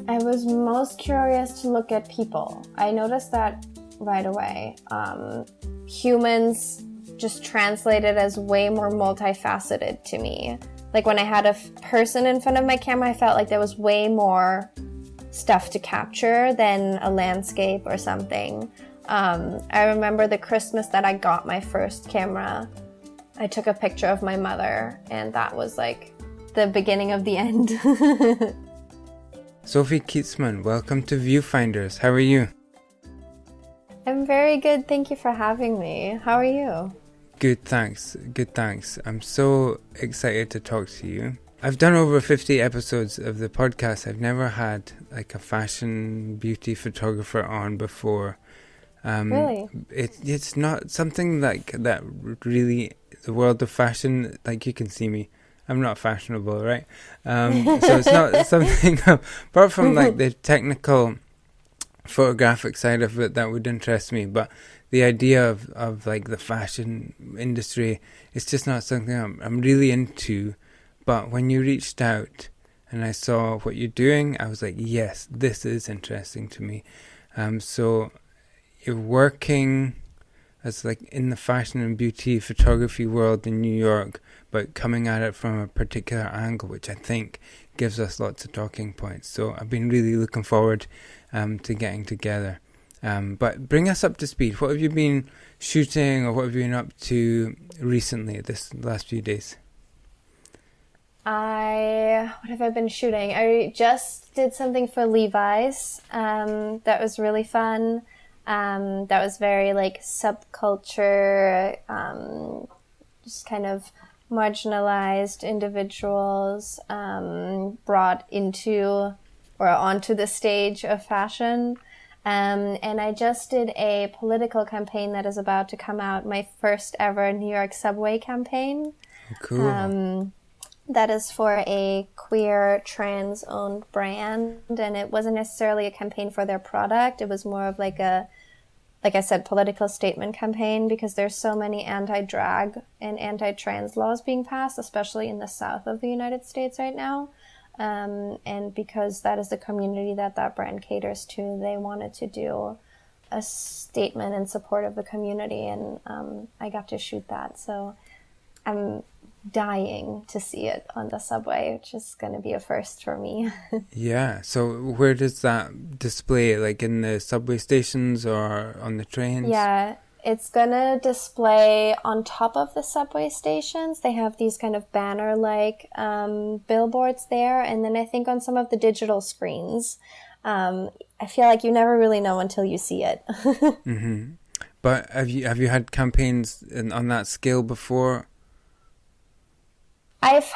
I was most curious to look at people. I noticed that right away. Humans just translated as way more multifaceted to me. Like when I had a person in front of my camera, I felt like there was way more stuff to capture than a landscape or something. I remember the Christmas that I got my first camera. I took a picture of my mother, and that was like the beginning of the end. Sophie Kietzmann, welcome to Viewfinders. How are you? I'm very good. Thank you for having me. How are you? Good, thanks. Good, thanks. I'm so excited to talk to you. I've done over 50 episodes of the podcast. I've never had like a fashion beauty photographer on before. Really? It's not something like that really, the world of fashion, like you can see me. I'm not fashionable, right? So it's not something, apart from like the technical photographic side of it that would interest me, but the idea of like the fashion industry, it's just not something I'm really into. But when you reached out and I saw what you're doing, I was like, yes, this is interesting to me. So you're working as like in the fashion and beauty photography world in New York, but coming at it from a particular angle, which I think gives us lots of talking points. So I've been really looking forward to getting together. But bring us up to speed. What have you been shooting, or what have you been up to recently this last few days? What have I been shooting? I just did something for Levi's. That was really fun. That was very like subculture, just kind of marginalized individuals brought into or onto the stage of fashion. And I just did a political campaign that is about to come out, my first ever New York subway campaign. Cool. That is for a queer trans-owned brand, and it wasn't necessarily a campaign for their product. It was more of like I said, political statement campaign, because there's so many anti-drag and anti-trans laws being passed, especially in the south of the United States right now. And because that is the community that brand caters to, they wanted to do a statement in support of the community, and I got to shoot that. So I'm dying to see it on the subway, which is going to be a first for me. Yeah. So where does that display? Like in the subway stations or on the trains? Yeah, it's going to display on top of the subway stations. They have these kind of banner-like billboards there. And then I think on some of the digital screens. I feel like you never really know until you see it. Mm-hmm. But have you had campaigns on that scale before? I've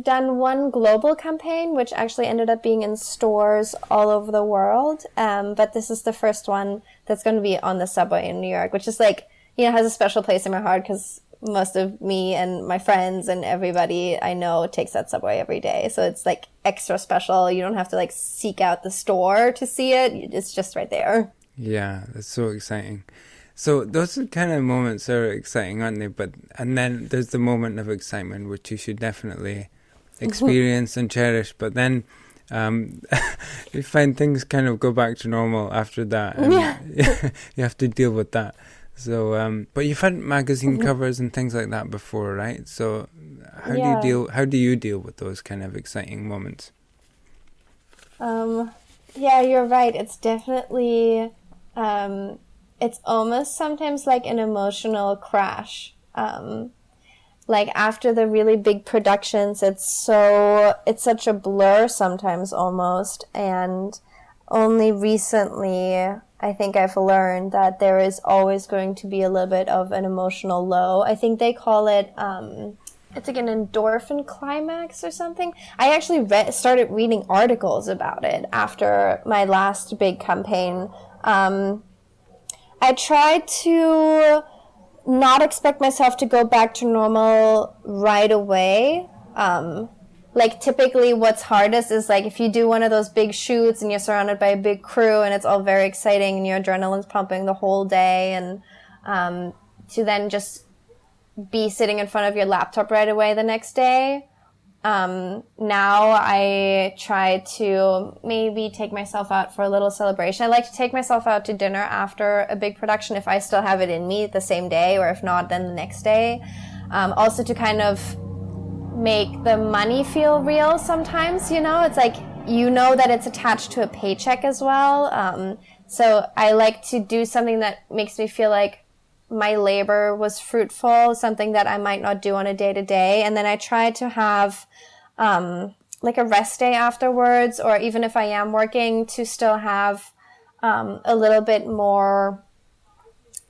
done one global campaign, which actually ended up being in stores all over the world. But this is the first one that's going to be on the subway in New York, which is like, has a special place in my heart because most of me and my friends and everybody I know takes that subway every day. So it's like extra special. You don't have to like seek out the store to see it. It's just right there. Yeah, that's so exciting. So those are kind of moments that are exciting, aren't they? And then there's the moment of excitement, which you should definitely experience and cherish. But then you find things kind of go back to normal after that, and you have to deal with that. So, but you've had magazine covers and things like that before, right? So how do you deal with those kind of exciting moments? Yeah, you're right. It's definitely. It's almost sometimes like an emotional crash. Like after the really big productions, it's such a blur sometimes almost. And only recently, I think I've learned that there is always going to be a little bit of an emotional low. I think they call it, it's like an endorphin climax or something. I actually started reading articles about it after my last big campaign. I tried to not expect myself to go back to normal right away. Like typically what's hardest is like if you do one of those big shoots and you're surrounded by a big crew and it's all very exciting and your adrenaline's pumping the whole day, and to then just be sitting in front of your laptop right away the next day, Now I try to maybe take myself out for a little celebration. I like to take myself out to dinner after a big production if I still have it in me the same day, or if not, then the next day. Also to kind of make the money feel real sometimes, you know? It's like, you know that it's attached to a paycheck as well. So I like to do something that makes me feel like my labor was fruitful, something that I might not do on a day-to-day. And then I try to have like a rest day afterwards, or even if I am working, to still have a little bit more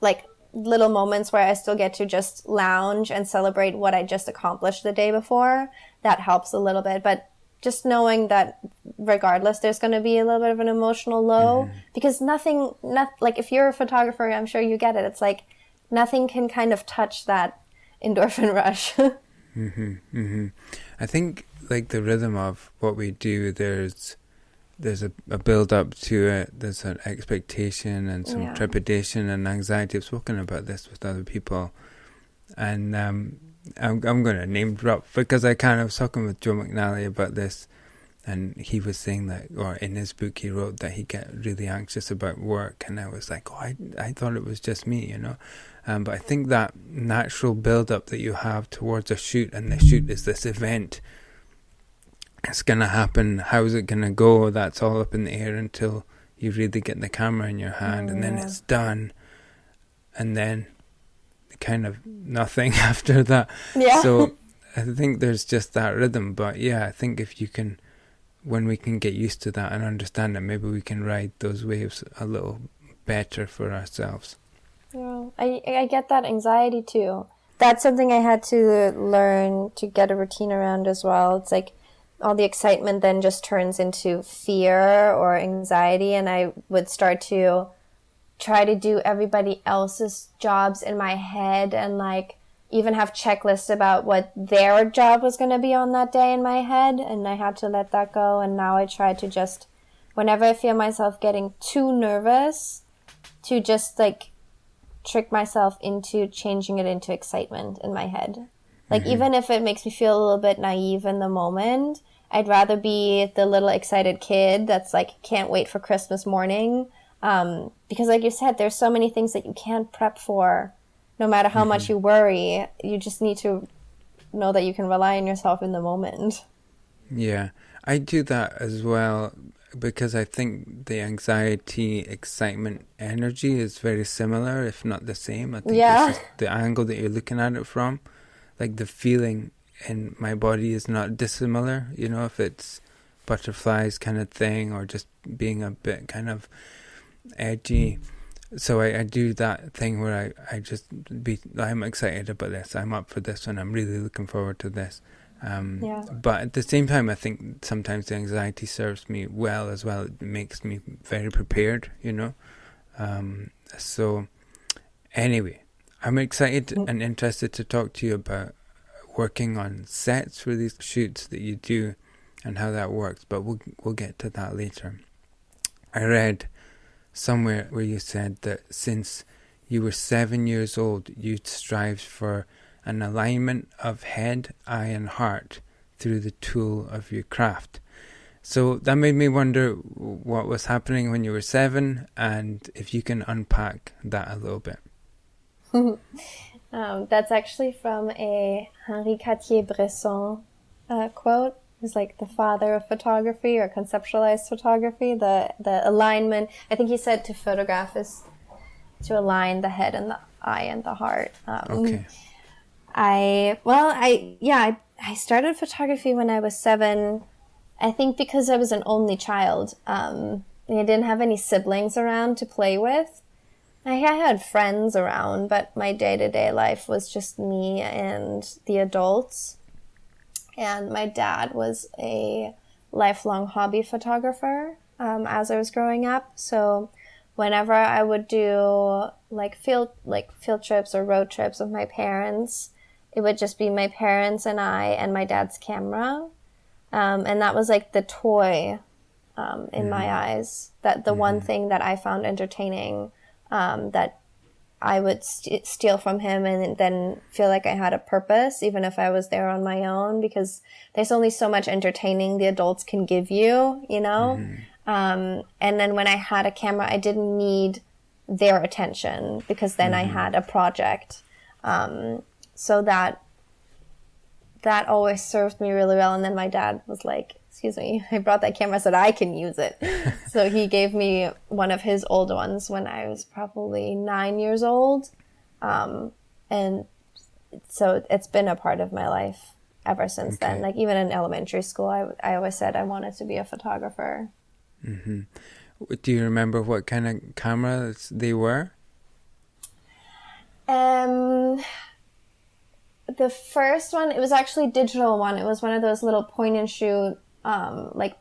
like little moments where I still get to just lounge and celebrate what I just accomplished the day before. That helps a little bit. But just knowing that regardless, there's going to be a little bit of an emotional low, because nothing, like if you're a photographer, I'm sure you get it. It's like nothing can kind of touch that endorphin rush. I think like the rhythm of what we do, there's a build up to it. There's an expectation and some trepidation and anxiety. I've spoken about this with other people, and I'm going to name drop because I kind of was talking with Joe McNally about this, and he was saying that, or in his book he wrote that he get really anxious about work, and I was like, oh, I thought it was just me, you know. But I think that natural build up that you have towards a shoot, and the shoot is this event. It's going to happen. How's it going to go? That's all up in the air until you really get the camera in your hand, and then it's done. And then kind of nothing after that. Yeah. So I think there's just that rhythm. But yeah, I think if you can, when we can get used to that and understand it, maybe we can ride those waves a little better for ourselves. Yeah, I get that anxiety too. That's something I had to learn to get a routine around as well. It's like, all the excitement then just turns into fear or anxiety, and I would start to try to do everybody else's jobs in my head, and like even have checklists about what their job was going to be on that day in my head, and I had to let that go. And now I try to just, whenever I feel myself getting too nervous, to just like trick myself into changing it into excitement in my head. Like even if it makes me feel a little bit naive in the moment, I'd rather be the little excited kid that's like, can't wait for Christmas morning. Because like you said, there's so many things that you can't prep for, no matter how much you worry. You just need to know that you can rely on yourself in the moment. Yeah, I do that as well, because I think the anxiety, excitement, energy is very similar, if not the same. I think it's just the angle that you're looking at it from. Like the feeling in my body is not dissimilar, you know, if it's butterflies kind of thing, or just being a bit kind of edgy. So I do that thing where I'm excited about this, I'm up for this, and I'm really looking forward to this. But at the same time, I think sometimes the anxiety serves me well as well. It makes me very prepared, you know. So anyway, I'm excited and interested to talk to you about working on sets for these shoots that you do and how that works, but we'll get to that later. I read somewhere where you said that since you were 7 years old, you'd strived for an alignment of head, eye and heart through the tool of your craft. So that made me wonder what was happening when you were 7, and if you can unpack that a little bit. That's actually from a Henri Cartier-Bresson quote. He's like the father of photography, or conceptualized photography. The alignment, I think he said, to photograph is to align the head and the eye and the heart. Okay. I started photography when I was 7. I think because I was an only child. I didn't have any siblings around to play with. I had friends around, but my day-to-day life was just me and the adults. And my dad was a lifelong hobby photographer as I was growing up. So whenever I would do field trips or road trips with my parents, it would just be my parents and I and my dad's camera. And that was like the toy in my eyes, that the one thing that I found entertaining, that I would steal from him and then feel like I had a purpose, even if I was there on my own, because there's only so much entertaining the adults can give you, you know? And then when I had a camera, I didn't need their attention because then I had a project. So that always served me really well. And then my dad was like, excuse me, I brought that camera so that I can use it. So he gave me one of his old ones when I was probably 9 years old. And so it's been a part of my life ever since then. Like even in elementary school, I always said I wanted to be a photographer. Do you remember what kind of cameras they were? The first one, it was actually a digital one. It was one of those little point and shoot, like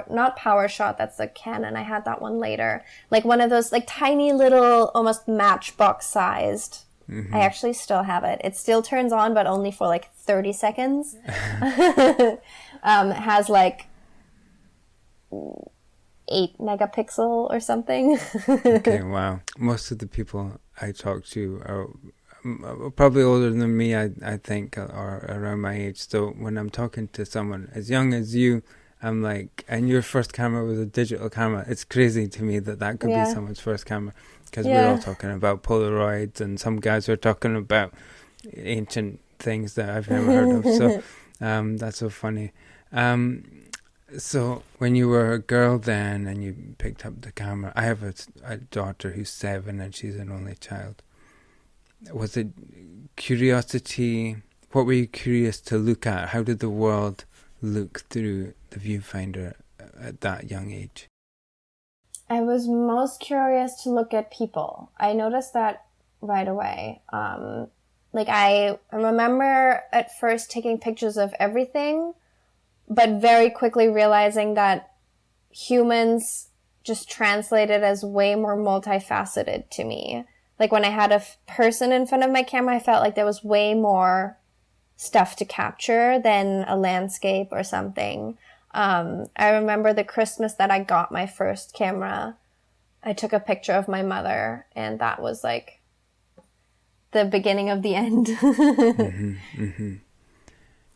not power shot, that's the Canon. I had that one later. Like one of those like tiny little, almost matchbox sized. I actually still have it. It still turns on, but only for like 30 seconds. It has like 8 megapixel or something. Okay, wow. Most of the people I talk to are probably older than me, I think, or around my age. So when I'm talking to someone as young as you, I'm like, and your first camera was a digital camera. It's crazy to me that could be someone's first camera, because we're all talking about Polaroids, and some guys are talking about ancient things that I've never heard of. So that's so funny. So when you were a girl then and you picked up the camera, I have a daughter who's 7 and she's an only child. Was it curiosity? What were you curious to look at? How did the world look through the viewfinder at that young age? I was most curious to look at people. I noticed that right away. Like I remember at first taking pictures of everything, but very quickly realizing that humans just translated as way more multifaceted to me. Like when I had a person in front of my camera, I felt like there was way more stuff to capture than a landscape or something. I remember the Christmas that I got my first camera, I took a picture of my mother, and that was like the beginning of the end.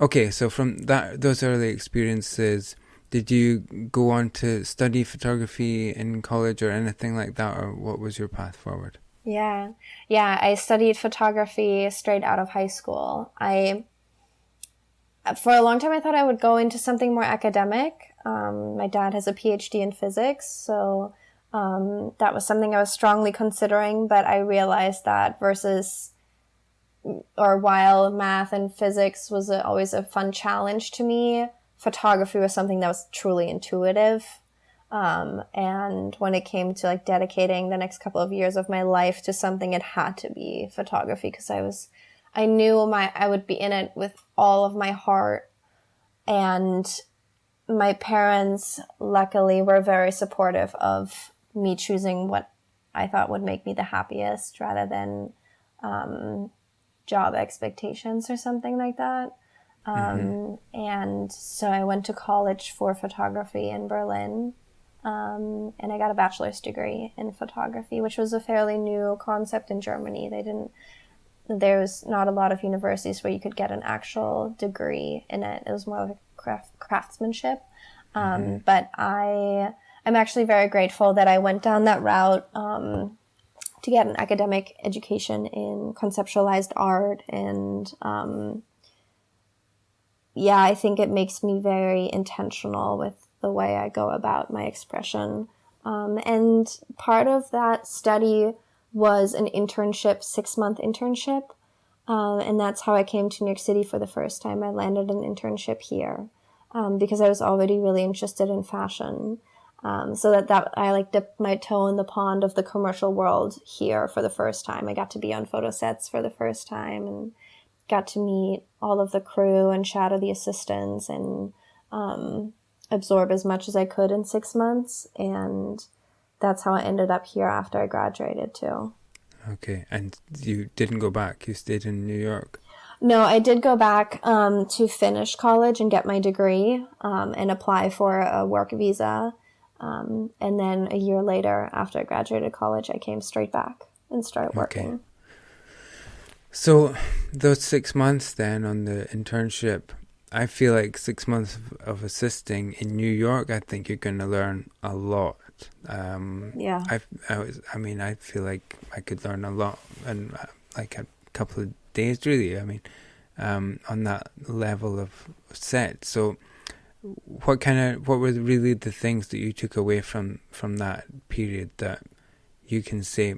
Okay, so from those early experiences, did you go on to study photography in college or anything like that, or what was your path forward? Yeah, I studied photography straight out of high school. For a long time, I thought I would go into something more academic. My dad has a PhD in physics, so that was something I was strongly considering, but I realized that while math and physics was always a fun challenge to me, photography was something that was truly intuitive. And when it came to like dedicating the next couple of years of my life to something, it had to be photography, because I knew I would be in it with all of my heart. And my parents, luckily, were very supportive of me choosing what I thought would make me the happiest, rather than job expectations or something like that. And so I went to college for photography in Berlin. And I got a bachelor's degree in photography, which was a fairly new concept in Germany. There's not a lot of universities where you could get an actual degree in it. It was more like craftsmanship. But I'm actually very grateful that I went down that route to get an academic education in conceptualized art. And I think it makes me very intentional with the way I go about my expression. And part of that study was an internship, 6-month internship. And that's how I came to New York City for the first time. I landed an internship here because I was already really interested in fashion. So that I like dipped my toe in the pond of the commercial world here for the first time. I got to be on photo sets for the first time and got to meet all of the crew and shadow the assistants and absorb as much as I could in 6 months. And that's how I ended up here after I graduated too. Okay, and you didn't go back, you stayed in New York? No, I did go back to finish college and get my degree and apply for a work visa. And then a year later, after I graduated college, I came straight back and started working. So those 6 months then on the internship, I feel like 6 months of assisting in New York, I think you're going to learn a lot. Yeah. I feel like I could learn a lot in like a couple of days, really. I mean, on that level of set. So what were really the things that you took away from that period that you can say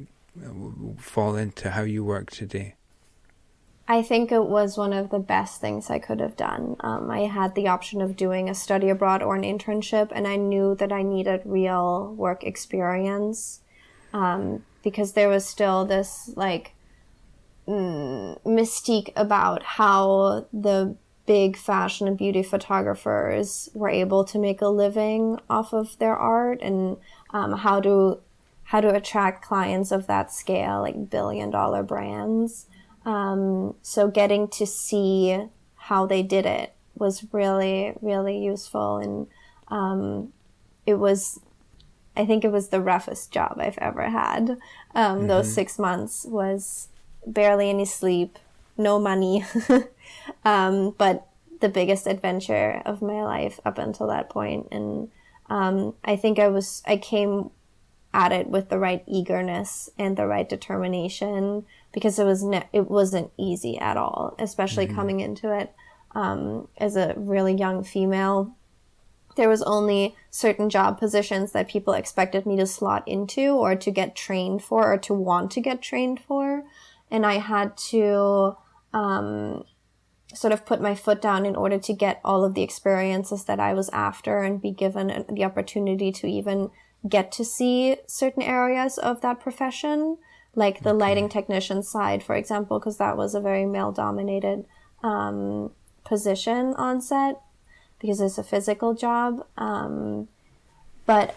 fall into how you work today? I think it was one of the best things I could have done. I had the option of doing a study abroad or an internship, and I knew that I needed real work experience, because there was still this like mystique about how the big fashion and beauty photographers were able to make a living off of their art, and how to attract clients of that scale, like billion-dollar brands. So getting to see how they did it was really, really useful. And I think it was the roughest job I've ever had. Those 6 months was barely any sleep, no money, but the biggest adventure of my life up until that point. And I think I came at it with the right eagerness and the right determination, because it wasn't easy at all, especially coming into it as a really young female. There was only certain job positions that people expected me to slot into or to get trained for or to want to get trained for. And I had to sort of put my foot down in order to get all of the experiences that I was after and be given the opportunity to even get to see certain areas of that profession, like the lighting technician side, for example, because that was a very male-dominated position on set because it's a physical job. But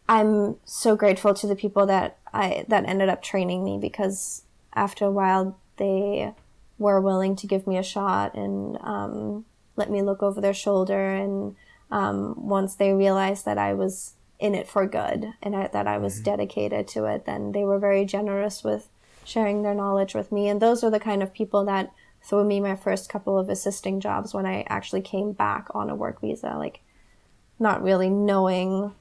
I'm so grateful to the people that ended up training me, because after a while they were willing to give me a shot and let me look over their shoulder. And once they realized that I was in it for good and that I was dedicated to it, then they were very generous with sharing their knowledge with me. And those are the kind of people that threw me my first couple of assisting jobs when I actually came back on a work visa, like not really knowing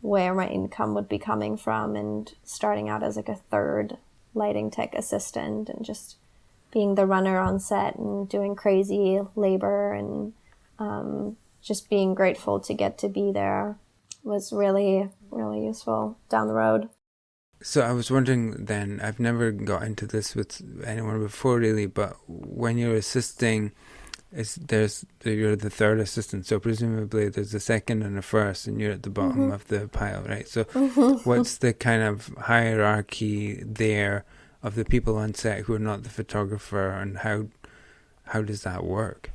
where my income would be coming from, and starting out as like a third lighting tech assistant and just being the runner on set and doing crazy labor, and just being grateful to get to be there was really, really useful down the road. So I was wondering then, I've never got into this with anyone before really, but when you're assisting, you're the third assistant, so presumably there's a second and a first, and you're at the bottom of the pile, right? So what's the kind of hierarchy there of the people on set who are not the photographer, and how does that work?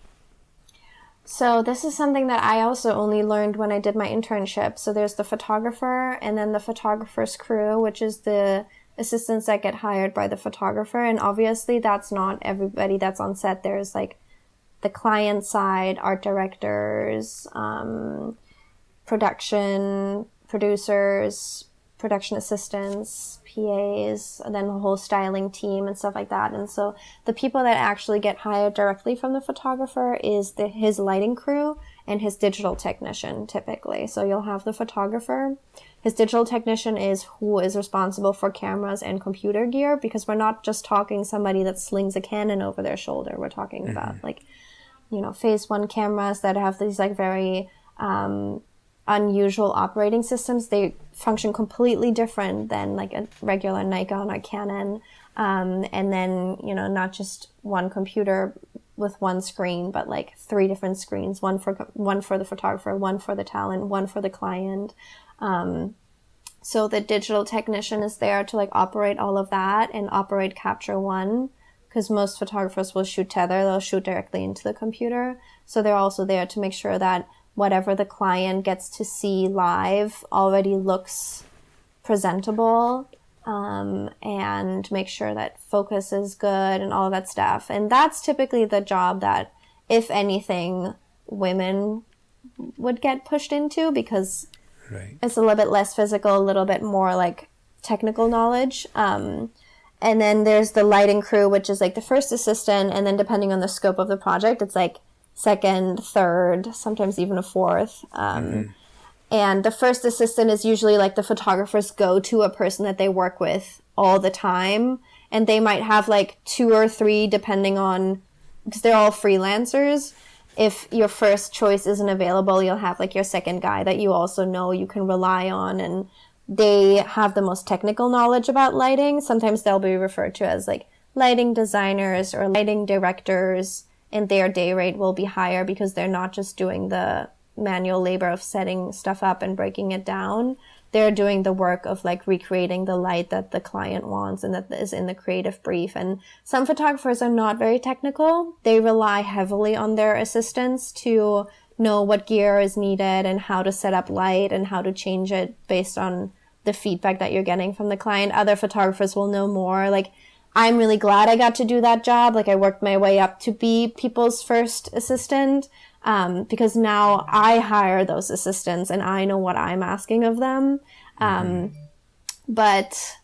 So this is something that I also only learned when I did my internship. So there's the photographer, and then the photographer's crew, which is the assistants that get hired by the photographer. And obviously that's not everybody that's on set. There's like the client side, art directors, production producers, production assistants, PAs, and then the whole styling team and stuff like that. And so the people that actually get hired directly from the photographer is his lighting crew and his digital technician, typically. So you'll have the photographer. His digital technician is who is responsible for cameras and computer gear, because we're not just talking somebody that slings a Canon over their shoulder. We're talking about phase one cameras that have these like very unusual operating systems. They function completely different than like a regular Nikon or Canon. And then, not just one computer with one screen, but like 3 different screens, one for the photographer, one for the talent, one for the client. So the digital technician is there to like operate all of that and operate Capture One, because most photographers will shoot tether, they'll shoot directly into the computer. So they're also there to make sure that whatever the client gets to see live already looks presentable, and make sure that focus is good and all of that stuff. And that's typically the job that, if anything, women would get pushed into, because it's a little bit less physical, a little bit more like technical knowledge. And then there's the lighting crew, which is like the first assistant. And then depending on the scope of the project, it's like second, third, sometimes even a fourth. And the first assistant is usually like the photographer's go-to, a person that they work with all the time. And they might have like 2 or 3 depending on, because they're all freelancers. If your first choice isn't available, you'll have like your second guy that you also know you can rely on. And they have the most technical knowledge about lighting. Sometimes they'll be referred to as like lighting designers or lighting directors, and their day rate will be higher because they're not just doing the manual labor of setting stuff up and breaking it down. They're doing the work of like recreating the light that the client wants and that is in the creative brief. And some photographers are not very technical. They rely heavily on their assistants to know what gear is needed and how to set up light and how to change it based on the feedback that you're getting from the client. Other photographers will know more. Like, I'm really glad I got to do that job. Like, I worked my way up to be people's first assistant, because now I hire those assistants and I know what I'm asking of them. So that's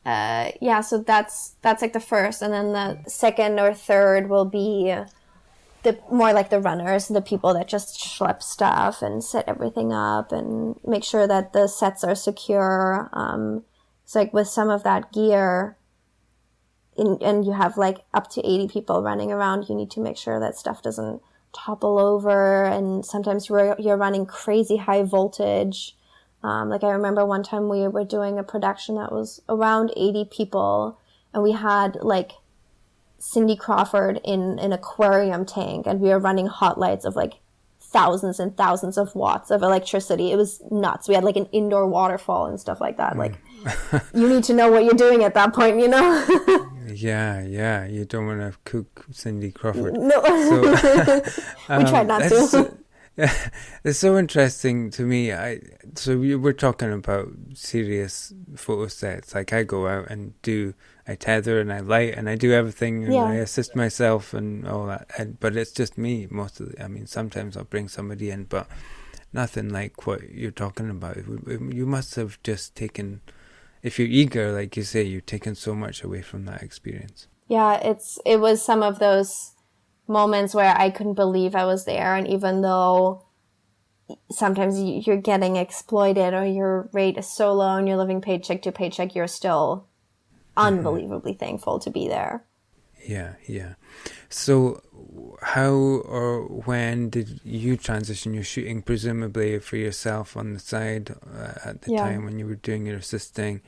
like the first. And then the second or third will be the more like the runners, the people that just schlep stuff and set everything up and make sure that the sets are secure. It's like with some of that gear, and you have like up to 80 people running around, you need to make sure that stuff doesn't topple over. And sometimes you're running crazy high voltage. Like I remember one time we were doing a production that was around 80 people, and we had like Cindy Crawford in an aquarium tank, and we were running hot lights of like thousands and thousands of watts of electricity. It was nuts. We had like an indoor waterfall and stuff like that. Like, you need to know what you're doing at that point, you know? Yeah. You don't want to cook Cindy Crawford. No. So, we tried not to. It's so interesting to me. So we were talking about serious photo sets. Like, I go out and I tether and I light and I do everything, and I assist myself and all that. But it's just me most of I mean, sometimes I'll bring somebody in, but nothing like what you're talking about. You must have just taken, if you're eager, like you say, you've taken so much away from that experience. Yeah, it was some of those moments where I couldn't believe I was there. And even though sometimes you're getting exploited or your rate is so low and you're living paycheck to paycheck, you're still unbelievably thankful to be there. Yeah. So how or when did you transition your shooting, presumably for yourself on the side at the time when you were doing your assisting?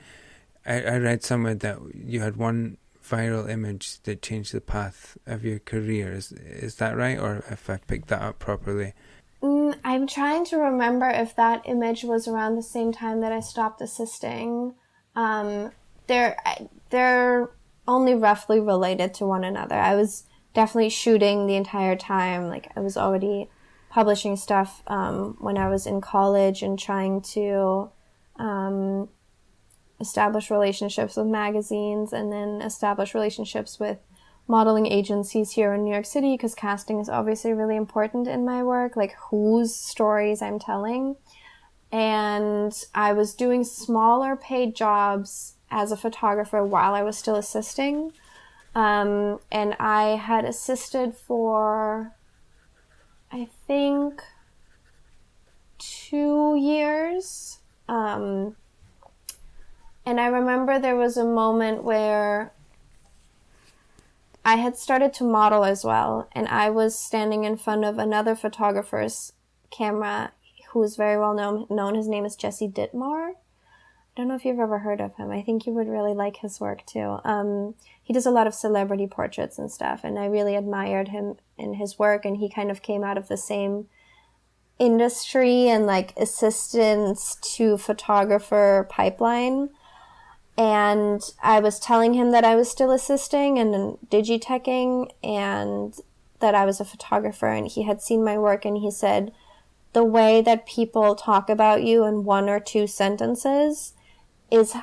I read somewhere that you had one viral image that changed the path of your career. Is that right? Or if I picked that up properly? I'm trying to remember if that image was around the same time that I stopped assisting. They're only roughly related to one another. I was definitely shooting the entire time. Like, I was already publishing stuff when I was in college and trying to establish relationships with magazines and then establish relationships with modeling agencies here in New York City, because casting is obviously really important in my work, like whose stories I'm telling. And I was doing smaller paid jobs as a photographer while I was still assisting. And I had assisted for, I think, 2 years. And I remember there was a moment where I had started to model as well, and I was standing in front of another photographer's camera who is very well known. His name is Jesse Dittmar. I don't know if you've ever heard of him. I think you would really like his work too. He does a lot of celebrity portraits and stuff, and I really admired him in his work, and he kind of came out of the same industry and like assistance to photographer pipeline. And I was telling him that I was still assisting and digiteching and that I was a photographer, and he had seen my work, and he said, the way that people talk about you in 1 or 2 sentences is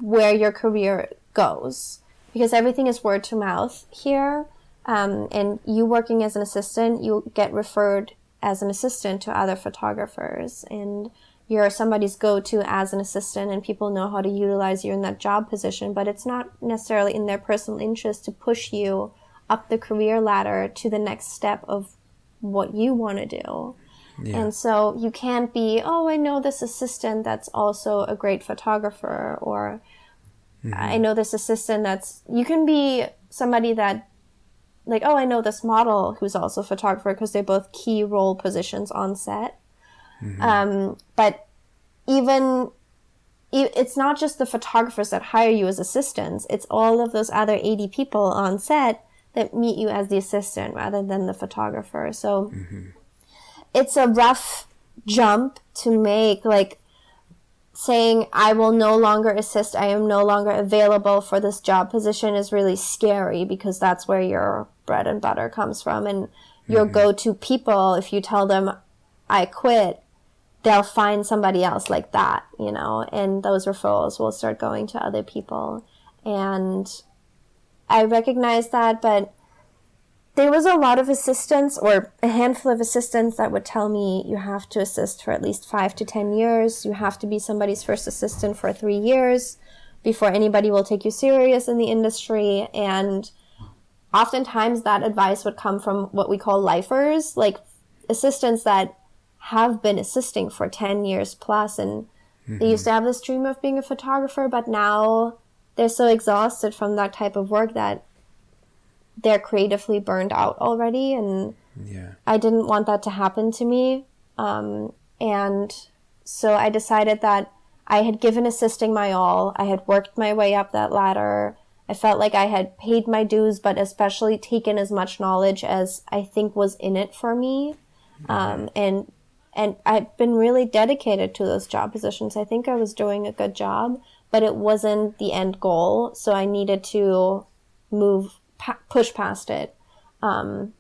where your career goes, because everything is word to mouth here. And you working as an assistant, you get referred as an assistant to other photographers, and you're somebody's go-to as an assistant and people know how to utilize you in that job position, but it's not necessarily in their personal interest to push you up the career ladder to the next step of what you want to do. Yeah. And so you can't be, oh, I know this assistant that's also a great photographer, or I know this assistant that's, you can be somebody that, like, oh, I know this model who's also a photographer, because they're both key role positions on set. But even, it's not just the photographers that hire you as assistants, it's all of those other 80 people on set that meet you as the assistant rather than the photographer. So it's a rough jump to make, like saying I will no longer assist, I am no longer available for this job position is really scary, because that's where your bread and butter comes from. And your go-to people, if you tell them I quit, they'll find somebody else like that, you know, and those referrals will start going to other people. And I recognize that, but there was a lot of assistants, or a handful of assistants, that would tell me you have to assist for at least 5 to 10 years. You have to be somebody's first assistant for 3 years before anybody will take you serious in the industry. And oftentimes that advice would come from what we call lifers, like assistants that have been assisting for 10 years plus, and they used to have this dream of being a photographer, but now they're so exhausted from that type of work that they're creatively burned out already. And I didn't want that to happen to me. And so I decided that I had given assisting my all. I had worked my way up that ladder. I felt like I had paid my dues, but especially taken as much knowledge as I think was in it for me. And I've been really dedicated to those job positions. I think I was doing a good job, but it wasn't the end goal. So I needed to push past it. And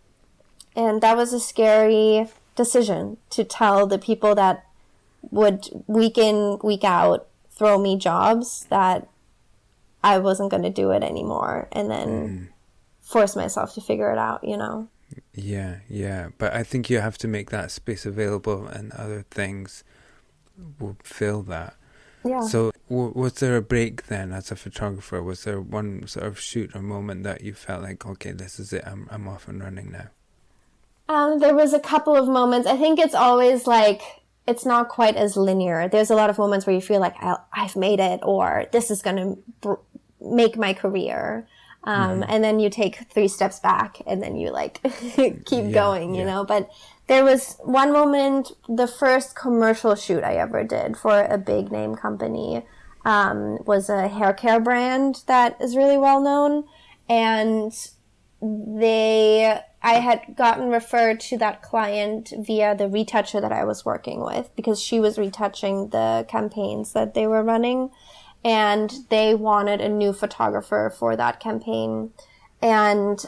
that was a scary decision, to tell the people that would week in, week out throw me jobs that I wasn't going to do it anymore, and then force myself to figure it out, you know? Yeah. But I think you have to make that space available, and other things will fill that. Yeah. So was there a break then as a photographer? Was there one sort of shoot or moment that you felt like, okay, this is it, I'm off and running now? There was a couple of moments. I think it's always like, it's not quite as linear. There's a lot of moments where you feel like I've made it, or this is going to make my career. And then you take 3 steps back, and then you like keep going, you know. But there was one moment, the first commercial shoot I ever did for a big name company was a hair care brand that is really well known. And I had gotten referred to that client via the retoucher that I was working with, because she was retouching the campaigns that they were running. And they wanted a new photographer for that campaign. And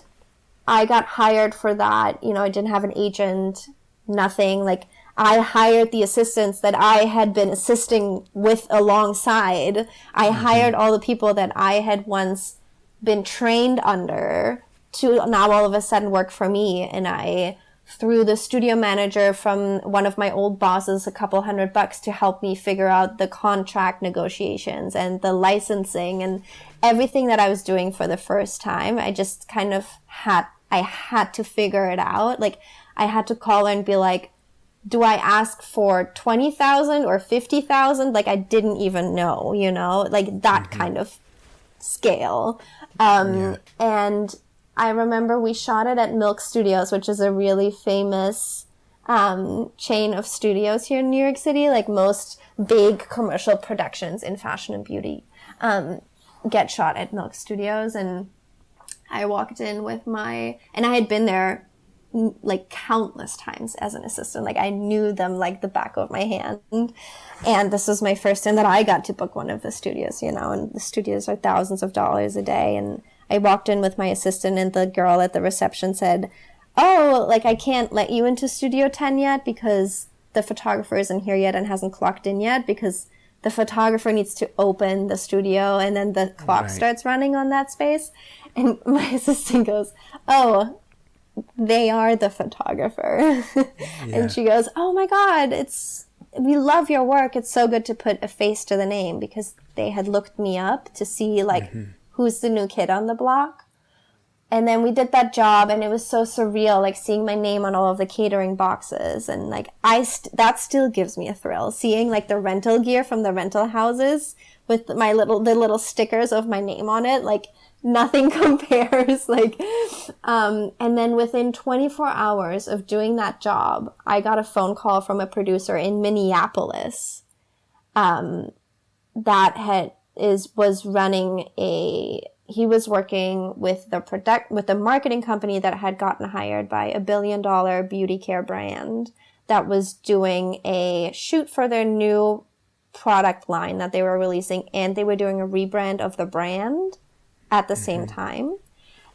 I got hired for that. You know, I didn't have an agent, nothing. Like, I hired the assistants that I had been assisting with alongside. I hired all the people that I had once been trained under to now all of a sudden work for me. And I through the studio manager from one of my old bosses a couple $100 to help me figure out the contract negotiations and the licensing and everything that I was doing for the first time. I just kind of had to figure it out. Like, I had to call her and be like, do I ask for 20,000 or 50,000? Like, I didn't even know, you know, like that kind of scale. And I remember we shot it at Milk Studios, which is a really famous chain of studios here in New York City. Like, most big commercial productions in fashion and beauty get shot at Milk Studios. And I walked in with and I had been there like countless times as an assistant. Like, I knew them like the back of my hand. And this was my first time that I got to book one of the studios, you know, and the studios are thousands of dollars a day. And I walked in with my assistant, and the girl at the reception said, oh, like, I can't let you into Studio 10 yet because the photographer isn't here yet and hasn't clocked in yet, because the photographer needs to open the studio and then the clock starts running on that space. And my assistant goes, oh, they are the photographer. And she goes, oh my God, it's we love your work. It's so good to put a face to the name, because they had looked me up to see like who's the new kid on the block. And then we did that job, and it was so surreal, like seeing my name on all of the catering boxes. And like, that still gives me a thrill, seeing like the rental gear from the rental houses with the little stickers of my name on it. Like, nothing compares. Like, and then within 24 hours of doing that job, I got a phone call from a producer in Minneapolis, he was working with the marketing company that had gotten hired by $1 billion beauty care brand that was doing a shoot for their new product line that they were releasing, and they were doing a rebrand of the brand at the same time.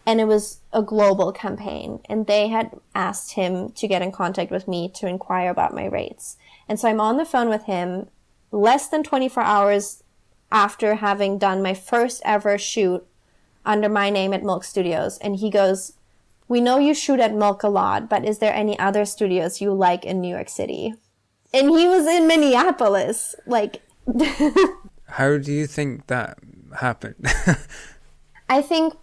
And it was a global campaign, and they had asked him to get in contact with me to inquire about my rates. And so I'm on the phone with him less than 24 hours after having done my first ever shoot under my name at Milk Studios. And he goes, "We know you shoot at Milk a lot, but is there any other studios you like in New York City?" And he was in Minneapolis. Like, how do you think that happened? I think,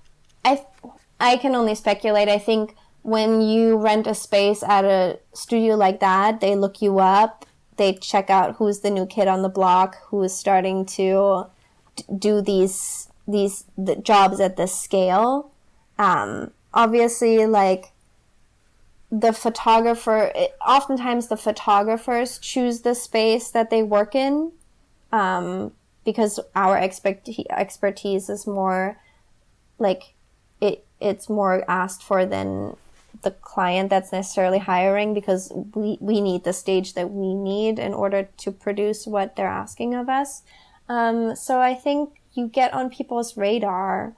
I can only speculate. I think when you rent a space at a studio like that, they look you up. They check out who's the new kid on the block, who is starting to do the jobs at this scale. Obviously, like, oftentimes the photographers choose the space that they work in, because our expertise is more like, it's more asked for than the client that's necessarily hiring, because we need the stage that we need in order to produce what they're asking of us. So I think you get on people's radar,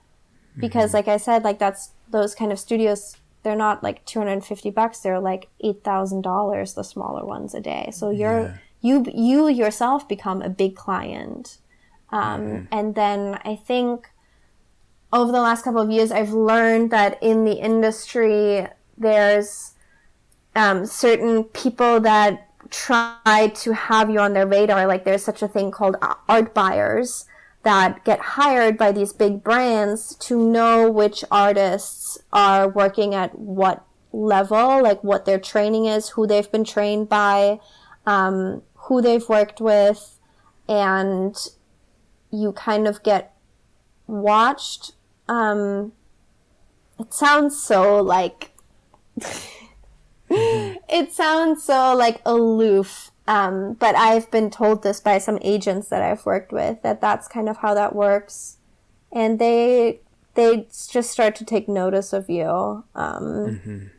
because like I said, like, that's those kind of studios, they're not like $250, they're like $8,000, the smaller ones a day. So you yourself become a big client. And then I think over the last couple of years, I've learned that in the industry, there's certain people that try to have you on their radar. Like, there's such a thing called art buyers that get hired by these big brands to know which artists are working at what level, like what their training is, who they've been trained by, who they've worked with, and you kind of get watched. It sounds so like it sounds so like aloof, but I've been told this by some agents that I've worked with, that that's kind of how that works, and they just start to take notice of you, and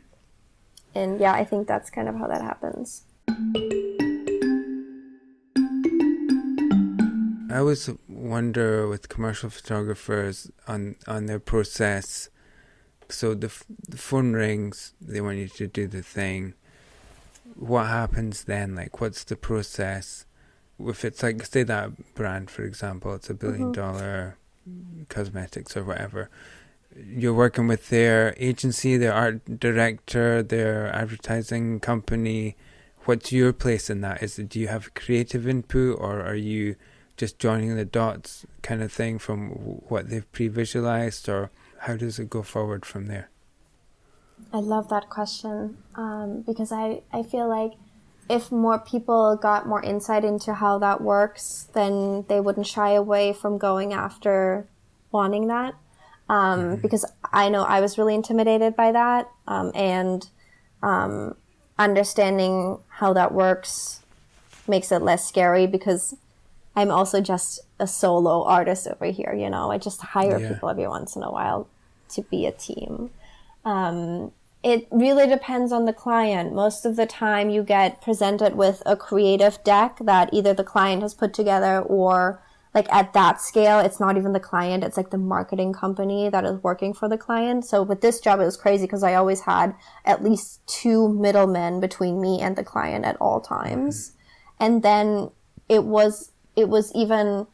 yeah, I think that's kind of how that happens. I always wonder with commercial photographers on their process. So the phone rings, they want you to do the thing. What happens then? Like, what's the process? If it's like, say that brand, for example, it's $1 billion cosmetics or whatever. You're working with their agency, their art director, their advertising company. What's your place in that? Do you have creative input, or are you just joining the dots kind of thing from what they've pre-visualized, or how does it go forward from there? I love that question, because I feel like if more people got more insight into how that works, then they wouldn't shy away from going after wanting that, because I know I was really intimidated by that, and understanding how that works makes it less scary, because I'm also just a solo artist over here, you know. I just hire people every once in a while to be a team. It really depends on the client. Most of the time you get presented with a creative deck that either the client has put together, or like at that scale, it's not even the client, it's like the marketing company that is working for the client. So with this job, it was crazy because I always had at least 2 middlemen between me and the client at all times. And then it was even,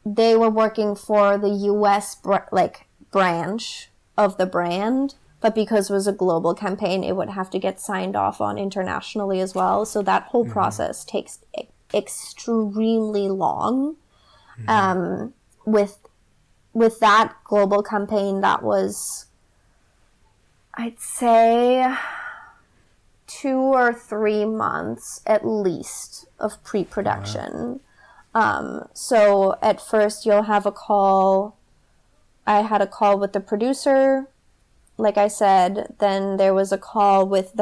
they were working for the US branch of the brand, but because it was a global campaign, it would have to get signed off on internationally as well. So that whole process takes extremely long. With that global campaign, that was, I'd say, 2 or 3 months at least of pre-production. Wow. So at first you'll have a call. I had a call with the producer, like I said. Then there was a call with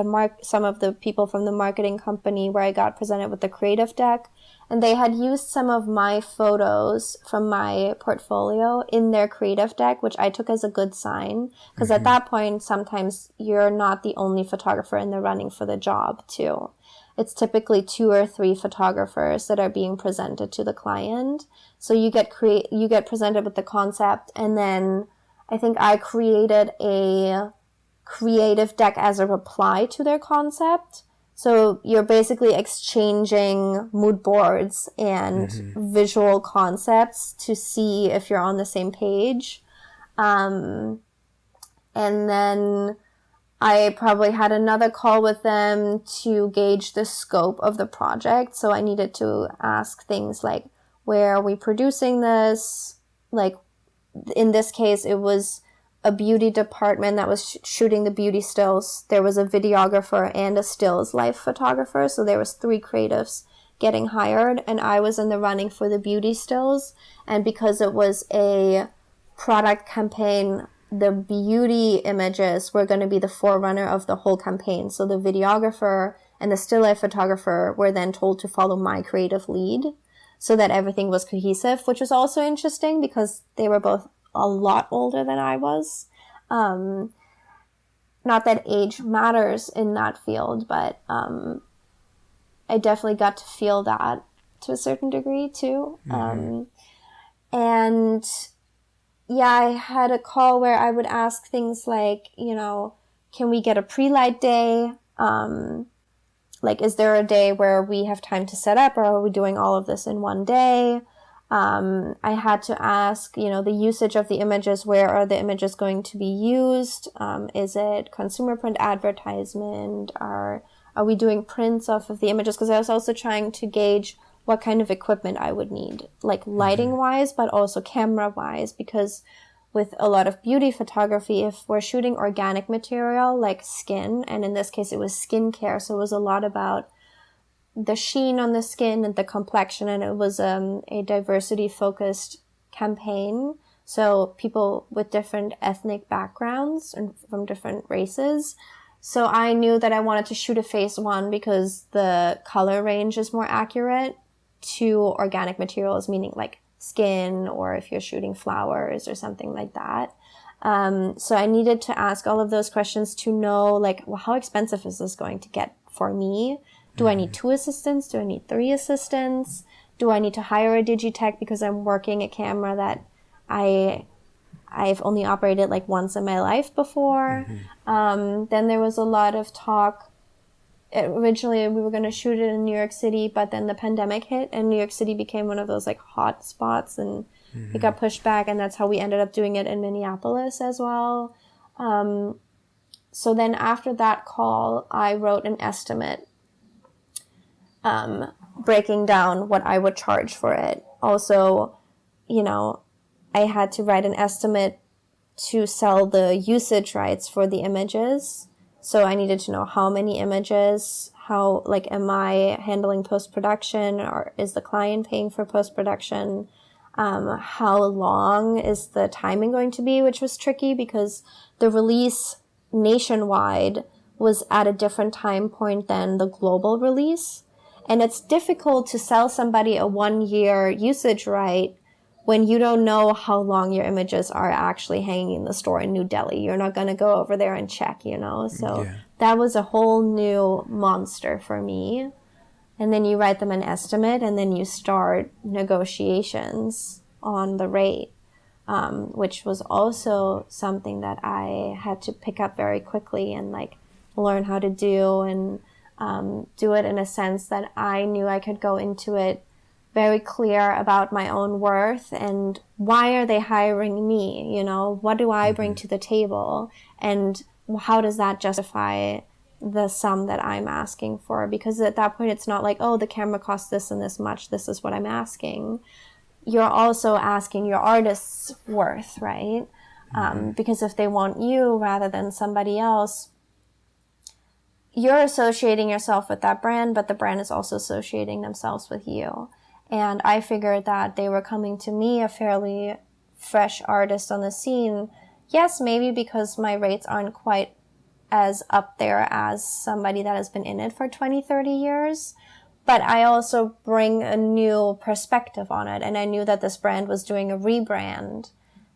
some of the people from the marketing company where I got presented with the creative deck. And they had used some of my photos from my portfolio in their creative deck, which I took as a good sign. Because at that point, sometimes you're not the only photographer in the running for the job, too. It's typically 2 or 3 photographers that are being presented to the client. So you get presented with the concept, and then I think I created a creative deck as a reply to their concept. So you're basically exchanging mood boards and visual concepts to see if you're on the same page. And then I probably had another call with them to gauge the scope of the project. So I needed to ask things like, where are we producing this? Like, in this case, it was a beauty department that was shooting the beauty stills. There was a videographer and a stills life photographer. So there was 3 creatives getting hired, and I was in the running for the beauty stills. And because it was a product campaign, the beauty images were going to be the forerunner of the whole campaign. So the videographer and the still life photographer were then told to follow my creative lead so that everything was cohesive, which was also interesting because they were both a lot older than I was. Not that age matters in that field, but I definitely got to feel that to a certain degree too. And yeah, I had a call where I would ask things like, can we get a pre-light day? Like, is there a day where we have time to set up, or are we doing all of this in one day? I had to ask, the usage of the images. Where are the images going to be used? Is it consumer print advertisement? Are we doing prints off of the images? Because I was also trying to gauge what kind of equipment I would need, like lighting wise, but also camera wise, because with a lot of beauty photography, if we're shooting organic material like skin, and in this case it was skincare, so it was a lot about the sheen on the skin and the complexion, and it was a diversity focused campaign. So people with different ethnic backgrounds and from different races. So I knew that I wanted to shoot a phase 1 because the color range is more accurate to organic materials, meaning like skin, or if you're shooting flowers or something like that. So I needed to ask all of those questions to know, like, well, how expensive is this going to get for me? Do I need 2 assistants? Do I need 3 assistants? Do I need to hire a digitech because I'm working a camera that I've only operated like once in my life before? Then there was a lot of talk. Originally, we were going to shoot it in New York City, but then the pandemic hit, and New York City became one of those like hot spots, and it got pushed back, and that's how we ended up doing it in Minneapolis as well. So then after that call, I wrote an estimate, breaking down what I would charge for it. Also, I had to write an estimate to sell the usage rights for the images. So I needed to know how many images, am I handling post-production, or is the client paying for post-production? How long is the timing going to be, which was tricky because the release nationwide was at a different time point than the global release. And it's difficult to sell somebody a 1-year usage right when you don't know how long your images are actually hanging in the store in New Delhi. You're not going to go over there and check, So that was a whole new monster for me. And then you write them an estimate, and then you start negotiations on the rate, which was also something that I had to pick up very quickly and learn how to do, and do it in a sense that I knew I could go into it very clear about my own worth and why are they hiring me, what do I bring to the table, and how does that justify the sum that I'm asking for, because at that point it's not like, oh, the camera costs this and this much, this is what I'm asking. You're also asking your artist's worth, right? Because if they want you rather than somebody else, you're associating yourself with that brand, but the brand is also associating themselves with you. And I figured that they were coming to me, a fairly fresh artist on the scene. Yes, maybe because my rates aren't quite as up there as somebody that has been in it for 20, 30 years. But I also bring a new perspective on it. And I knew that this brand was doing a rebrand.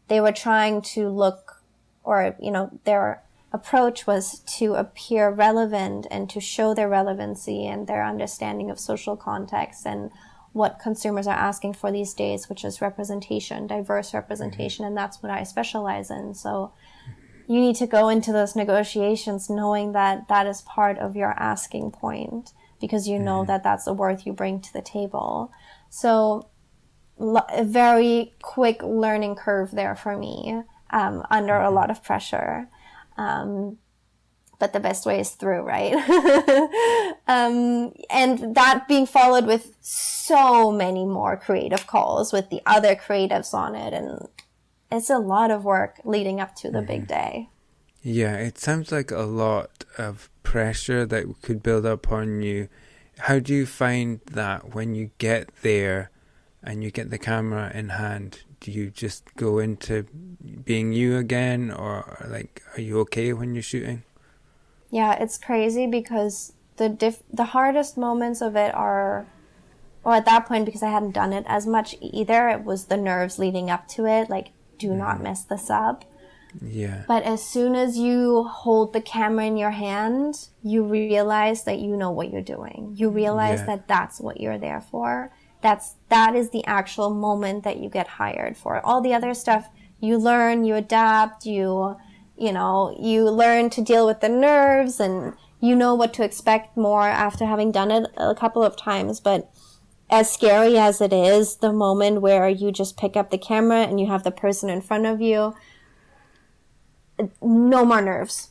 They were trying to look, or, their approach was to appear relevant and to show their relevancy and their understanding of social context and what consumers are asking for these days, which is representation, diverse representation, and that's what I specialize in. So you need to go into those negotiations knowing that that is part of your asking point, because you know that that's the worth you bring to the table. So a very quick learning curve there for me, under a lot of pressure. But the best way is through, right? And that being followed with so many more creative calls with the other creatives on it. And it's a lot of work leading up to the big day. Yeah, it sounds like a lot of pressure that could build up on you. How do you find that when you get there and you get the camera in hand? Do you just go into being you again, or are you okay when you're shooting? Yeah, it's crazy because the hardest moments of it are, well, at that point, because I hadn't done it as much either, it was the nerves leading up to it, do not mess this up. Yeah. But as soon as you hold the camera in your hand, you realize that you know what you're doing. You realize that that's what you're there for. That is the actual moment that you get hired for. All the other stuff, you learn, you adapt, you learn to deal with the nerves, and you know what to expect more after having done it a couple of times. But as scary as it is, the moment where you just pick up the camera and you have the person in front of you, no more nerves.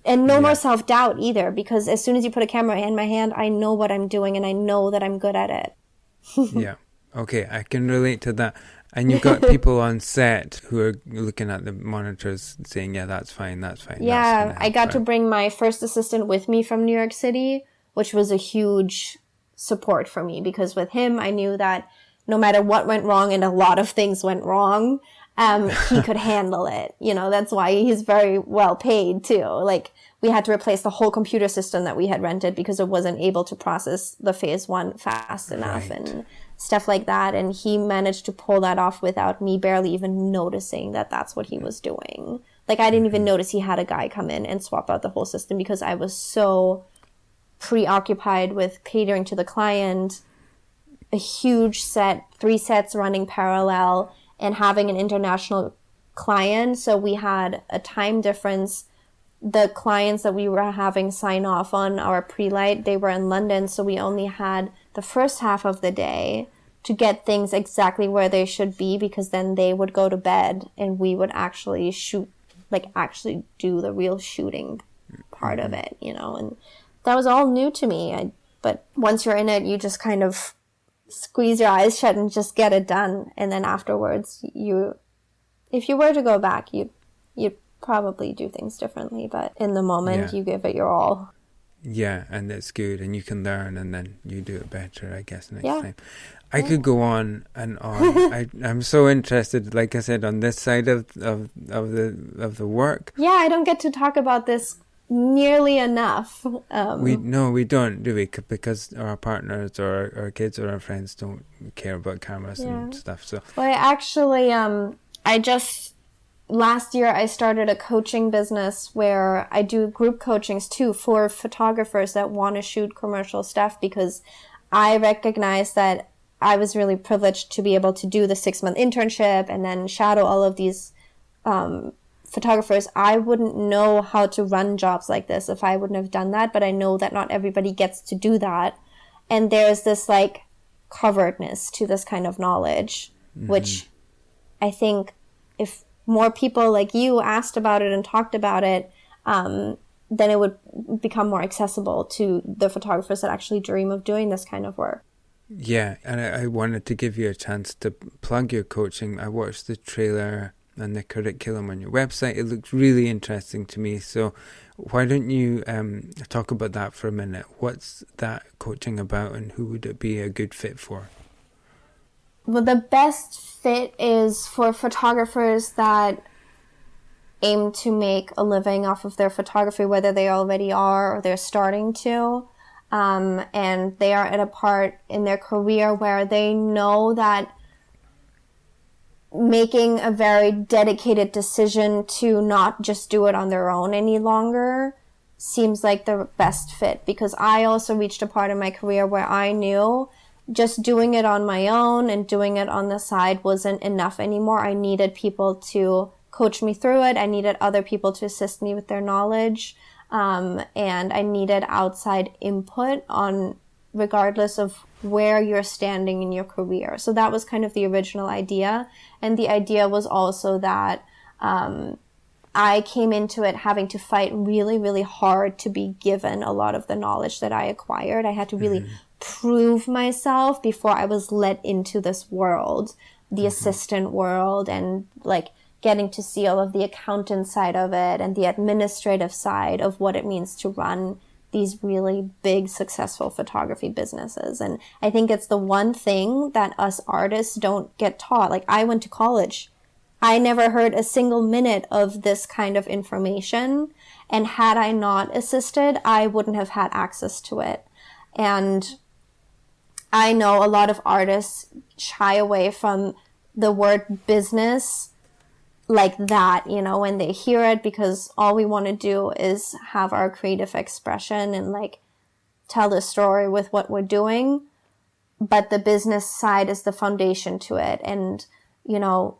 And no more self-doubt either, because as soon as you put a camera in my hand, I know what I'm doing and I know that I'm good at it. Yeah. Okay, I can relate to that. And you've got people on set who are looking at the monitors saying, yeah, that's fine, that's fine. Yeah, I got to bring my first assistant with me from New York City, which was a huge support for me, because with him, I knew that no matter what went wrong, and a lot of things went wrong, he could handle it. That's why he's very well paid too. We had to replace the whole computer system that we had rented because it wasn't able to process the phase 1 fast enough and stuff like that. And he managed to pull that off without me barely even noticing that that's what he was doing. I didn't even notice he had a guy come in and swap out the whole system because I was so preoccupied with catering to the client, a huge set, 3 sets running parallel, and having an international client. So we had a time difference. The clients that we were having sign off on our pre-light, they were in London, so we only had the first half of the day to get things exactly where they should be, because then they would go to bed and we would actually shoot, actually do the real shooting part of it, and that was all new to me. But once you're in it, you just kind of squeeze your eyes shut and just get it done. And then afterwards, if you were to go back, you'd probably do things differently, but in the moment you give it your all. Yeah, and it's good, and you can learn, and then you do it better, I guess, next time. I could go on and on. I'm so interested, like I said, on this side of the work. Yeah, I don't get to talk about this nearly enough. We don't, do we? Because our partners or our kids or our friends don't care about cameras and stuff. So I actually last year I started a coaching business where I do group coachings too for photographers that want to shoot commercial stuff, because I recognize that I was really privileged to be able to do the 6-month internship and then shadow all of these photographers. I wouldn't know how to run jobs like this if I wouldn't have done that, but I know that not everybody gets to do that. And there's this coveredness to this kind of knowledge, which I think if more people like you asked about it and talked about it, then it would become more accessible to the photographers that actually dream of doing this kind of work. Yeah, and I wanted to give you a chance to plug your coaching. I watched the trailer and the curriculum on your website. It looked really interesting to me. So why don't you talk about that for a minute? What's that coaching about, and who would it be a good fit for? Well, the best fit is for photographers that aim to make a living off of their photography, whether they already are or they're starting to. And they are at a part in their career where they know that making a very dedicated decision to not just do it on their own any longer seems like the best fit. Because I also reached a part in my career where I knew just doing it on my own and doing it on the side wasn't enough anymore. I needed people to coach me through it. I needed other people to assist me with their knowledge. And I needed outside input on regardless of where you're standing in your career. So that was kind of the original idea. And the idea was also that I came into it having to fight really, really hard to be given a lot of the knowledge that I acquired. I had to really prove myself before I was let into this world, the assistant world, and like getting to see all of the accountant side of it and the administrative side of what it means to run these really big, successful photography businesses. And I think it's the one thing that us artists don't get taught. Like, I went to college. I never heard a single minute of this kind of information. And had I not assisted, I wouldn't have had access to it. And I know a lot of artists shy away from the word business like that, you know, when they hear it, because all we want to do is have our creative expression and like tell the story with what we're doing. But the business side is the foundation to it. And, you know,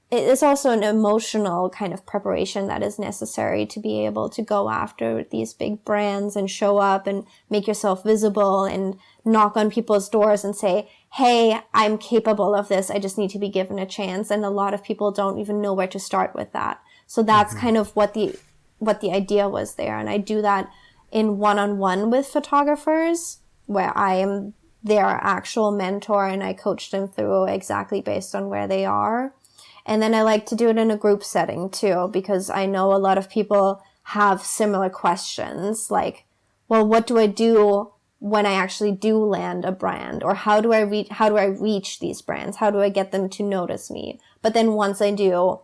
it's also an emotional kind of preparation that is necessary to be able to go after these big brands and show up and make yourself visible and knock on people's doors and say, hey, I'm capable of this. I just need to be given a chance. And a lot of people don't even know where to start with that. So that's kind of what the idea was there. And I do that in one-on-one with photographers where I am their actual mentor and I coach them through exactly based on where they are. And then I like to do it in a group setting too, because I know a lot of people have similar questions like, well, what do I do when I actually do land a brand? Or how do I reach these brands? How do I get them to notice me? But then once I do,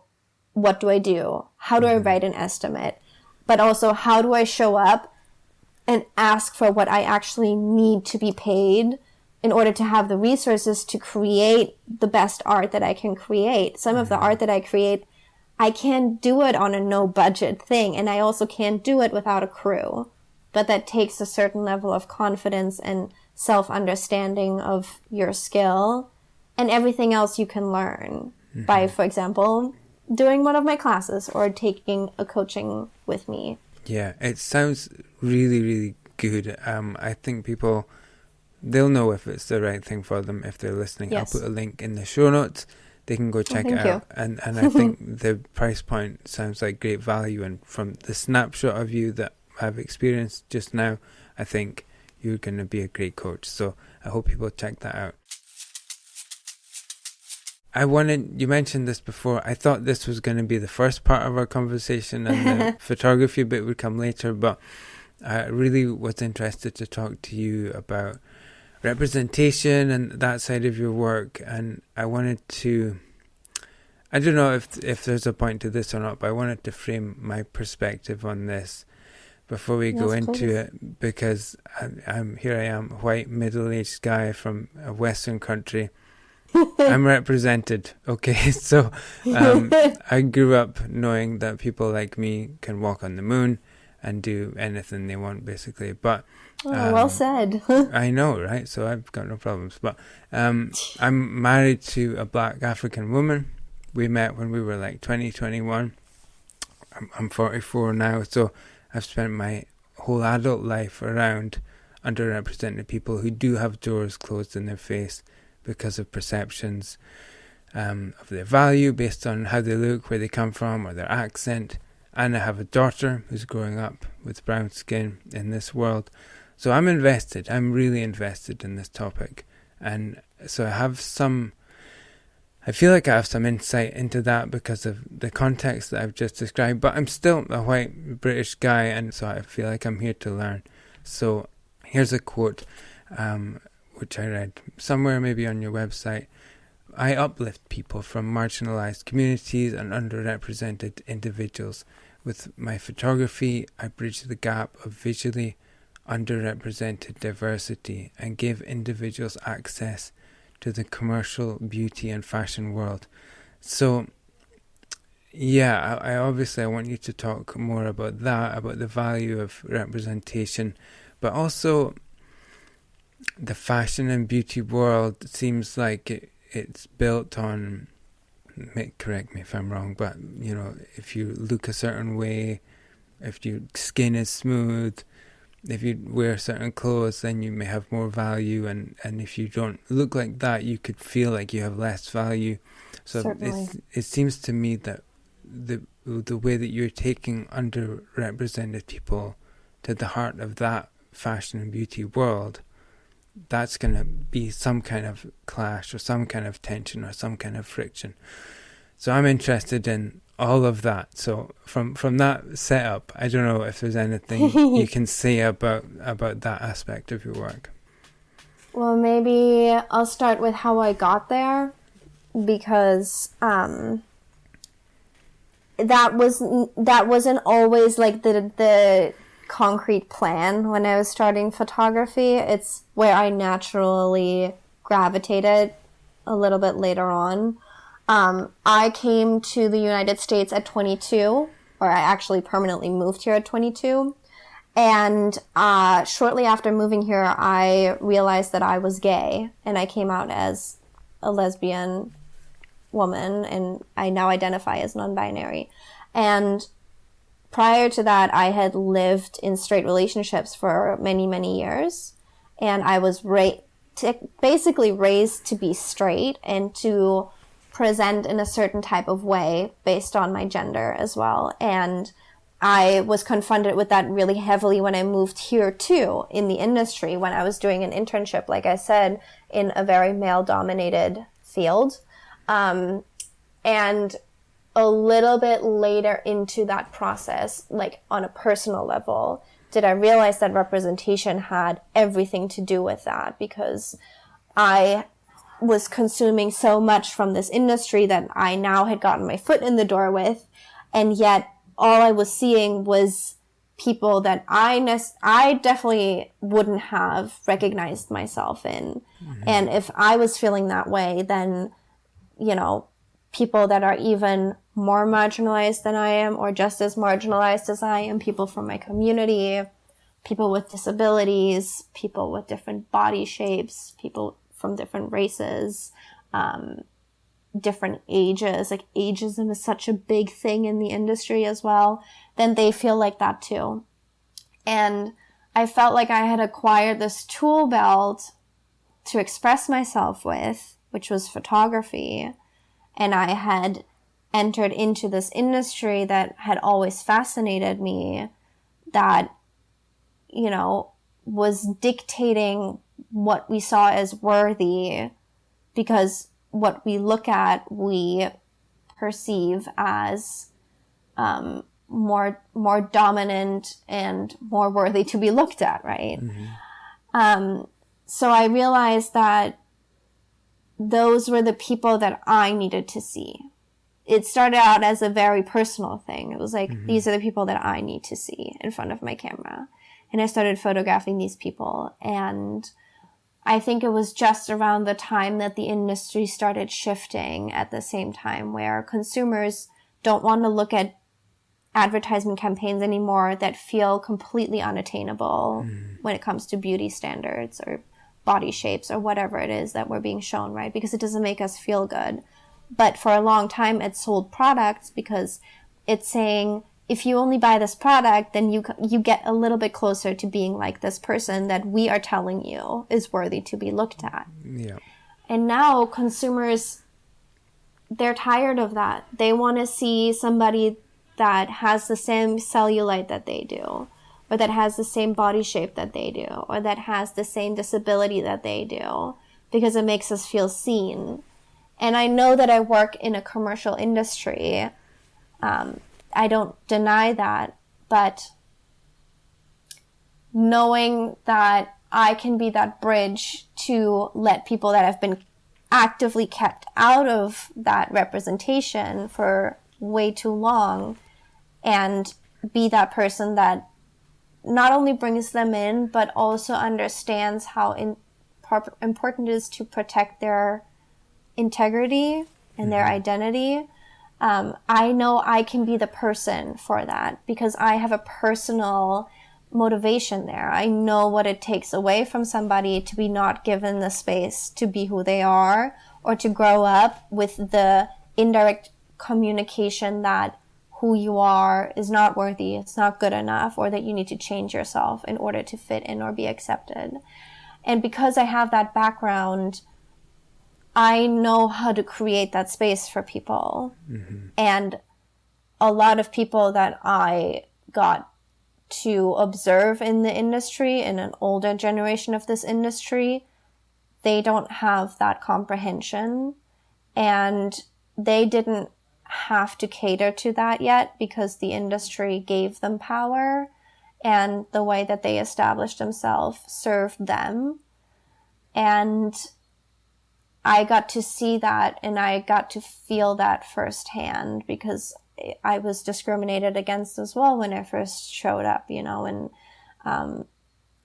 what do I do? How do I write an estimate? But also, how do I show up and ask for what I actually need to be paid in order to have the resources to create the best art that I can create? Some of the art that I create, I can't do it on a no budget thing. And I also can't do it without a crew. But that takes a certain level of confidence and self-understanding of your skill, and everything else you can learn by, for example, doing one of my classes or taking a coaching with me. Yeah, it sounds really, really good. I think people, they'll know if it's the right thing for them if they're listening. Yes. I'll put a link in the show notes. They can go check it out. And I think the price point sounds like great value. And from the snapshot of you that I've experienced just now, I think you're going to be a great coach. So I hope people check that out. You mentioned this before. I thought this was going to be the first part of our conversation and the photography bit would come later, but I really was interested to talk to you about representation and that side of your work. And I wanted to, I don't know if there's a point to this or not, but I wanted to frame my perspective on this before we go into it, because I'm I am, white, middle-aged guy from a Western country. I'm represented, okay? So I grew up knowing that people like me can walk on the moon and do anything they want, basically. But well said. I know, right? So I've got no problems. But I'm married to a black African woman. We met when we were like 20, 21. I'm 44 now, so I've spent my whole adult life around underrepresented people who do have doors closed in their face because of perceptions of their value based on how they look, where they come from, or their accent. and I have a daughter who's growing up with brown skin in this world. So I'm invested. I'm really invested in this topic. And so I feel like I have some insight into that because of the context that I've just described, but I'm still a white British guy, and so I feel like I'm here to learn. So here's a quote, which I read somewhere, maybe on your website. I uplift people from marginalised communities and underrepresented individuals. With my photography, I bridge the gap of visually underrepresented diversity and give individuals access to the commercial beauty and fashion world. So, yeah, I want you to talk more about that, about the value of representation, but also the fashion and beauty world seems like it's built on, correct me if I'm wrong, but, you know, if you look a certain way, if your skin is smooth, if you wear certain clothes, then you may have more value, and if you don't look like that, you could feel like you have less value. So it seems to me that the way that you're taking underrepresented people to the heart of that fashion and beauty world, that's going to be some kind of clash or some kind of tension or some kind of friction. So I'm interested in all of that. So from that setup, I don't know if there's anything you can say about that aspect of your work. Well, maybe I'll start with how I got there, because that wasn't always like the concrete plan when I was starting photography. It's where I naturally gravitated a little bit later on. I came to the United States at 22, or I actually permanently moved here at 22. And shortly after moving here, I realized that I was gay, and I came out as a lesbian woman, and I now identify as non-binary. And prior to that, I had lived in straight relationships for many, many years, and I was basically raised to be straight and to present in a certain type of way based on my gender as well. And I was confronted with that really heavily when I moved here too, in the industry, when I was doing an internship, like I said, in a very male-dominated field. And a little bit later into that process, like on a personal level, did I realize that representation had everything to do with that, because I was consuming so much from this industry that I now had gotten my foot in the door with, and yet all I was seeing was people that I definitely wouldn't have recognized myself in. Mm-hmm. And if I was feeling that way, then, you know, people that are even more marginalized than I am, or just as marginalized as I am, people from my community, people with disabilities, people with different body shapes, people from different races, different ages, like ageism is such a big thing in the industry as well, then they feel like that too. And I felt like I had acquired this tool belt to express myself with, which was photography. And I had entered into this industry that had always fascinated me, that, you know, was dictating what we saw as worthy, because what we look at, we perceive as more dominant and more worthy to be looked at, right? Mm-hmm. So I realized that those were the people that I needed to see. It started out as a very personal thing. It was like, mm-hmm. These are the people that I need to see in front of my camera. And I started photographing these people. And I think it was just around the time that the industry started shifting at the same time, where consumers don't want to look at advertisement campaigns anymore that feel completely unattainable when it comes to beauty standards or body shapes or whatever it is that we're being shown, right? Because it doesn't make us feel good. But for a long time, it sold products because it's saying, if you only buy this product, then you get a little bit closer to being like this person that we are telling you is worthy to be looked at. Yeah. And now consumers, they're tired of that. They want to see somebody that has the same cellulite that they do, or that has the same body shape that they do, or that has the same disability that they do, because it makes us feel seen. And I know that I work in a commercial industry. I don't deny that, but knowing that I can be that bridge to let people that have been actively kept out of that representation for way too long, and be that person that not only brings them in, but also understands how important it is to protect their integrity and their identity. I know I can be the person for that because I have a personal motivation there. I know what it takes away from somebody to be not given the space to be who they are, or to grow up with the indirect communication that who you are is not worthy, it's not good enough, or that you need to change yourself in order to fit in or be accepted. And because I have that background, I know how to create that space for people. And a lot of people that I got to observe in the industry, in an older generation of this industry, they don't have that comprehension, and they didn't have to cater to that yet because the industry gave them power, and the way that they established themselves served them. And I got to see that, and I got to feel that firsthand because I was discriminated against as well when I first showed up, and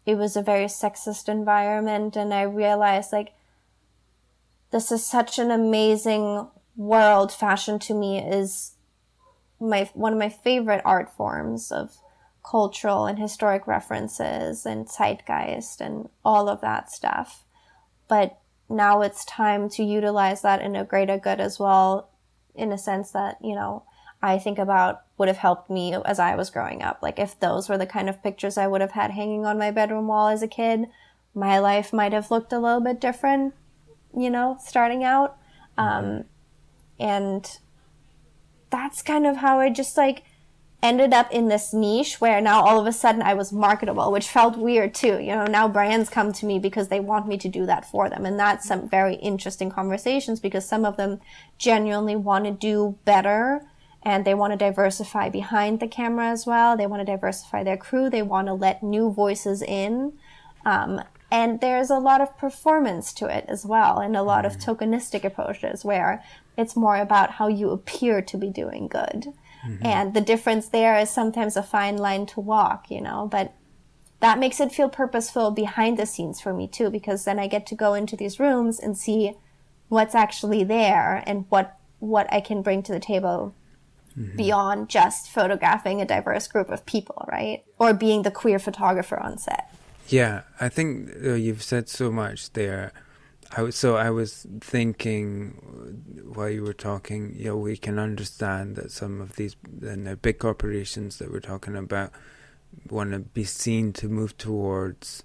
it was a very sexist environment. And I realized, like, this is such an amazing world. Fashion to me is one of my favorite art forms of cultural and historic references and zeitgeist and all of that stuff. But now it's time to utilize that in a greater good as well, in a sense that, I think about would have helped me as I was growing up. Like, if those were the kind of pictures I would have had hanging on my bedroom wall as a kid, my life might have looked a little bit different, starting out. And that's kind of how I just ended up in this niche where now all of a sudden I was marketable, which felt weird too. Now brands come to me because they want me to do that for them. And that's some very interesting conversations, because some of them genuinely want to do better, and they want to diversify behind the camera as well. They want to diversify their crew. They want to let new voices in. And there's a lot of performance to it as well, and a lot of tokenistic approaches where it's more about how you appear to be doing good. And the difference there is sometimes a fine line to walk, but that makes it feel purposeful behind the scenes for me too, because then I get to go into these rooms and see what's actually there and what I can bring to the table beyond just photographing a diverse group of people, right? Or being the queer photographer on set. Yeah, I think you've said so much there. I was thinking while you were talking, we can understand that some of these big corporations that we're talking about want to be seen to move towards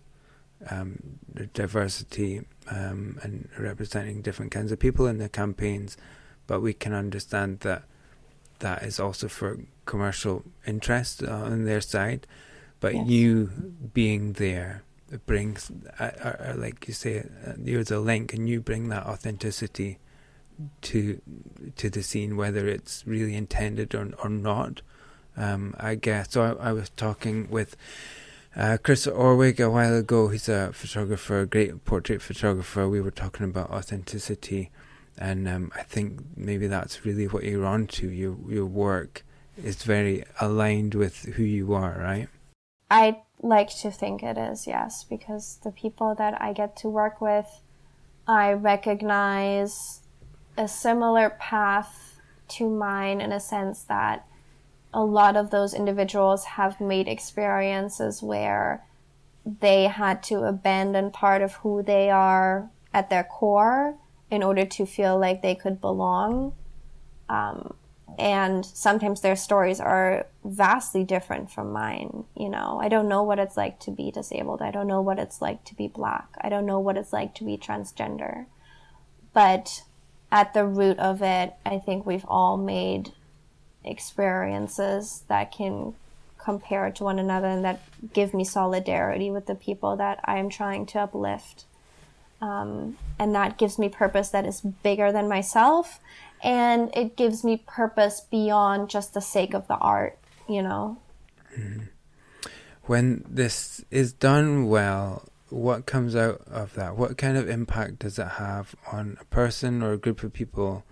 diversity and representing different kinds of people in their campaigns, but we can understand that is also for commercial interest on their side. But yes, you being there, it brings, like you say, there's a link, and you bring that authenticity to the scene, whether it's really intended or not. I guess. So I was talking with Chris Orwig a while ago. He's a photographer, a great portrait photographer. We were talking about authenticity, and I think maybe that's really what you're onto. Your work is very aligned with who you are, right? I like to think it is, yes, because the people that I get to work with, I recognize a similar path to mine, in a sense that a lot of those individuals have made experiences where they had to abandon part of who they are at their core in order to feel like they could belong. And sometimes their stories are vastly different from mine. I don't know what it's like to be disabled. I don't know what it's like to be Black. I don't know what it's like to be transgender. But at the root of it, I think we've all made experiences that can compare to one another and that give me solidarity with the people that I'm trying to uplift. And that gives me purpose that is bigger than myself, and it gives me purpose beyond just the sake of the art, you know? Mm-hmm. When this is done well, what comes out of that? What kind of impact does it have on a person or a group of people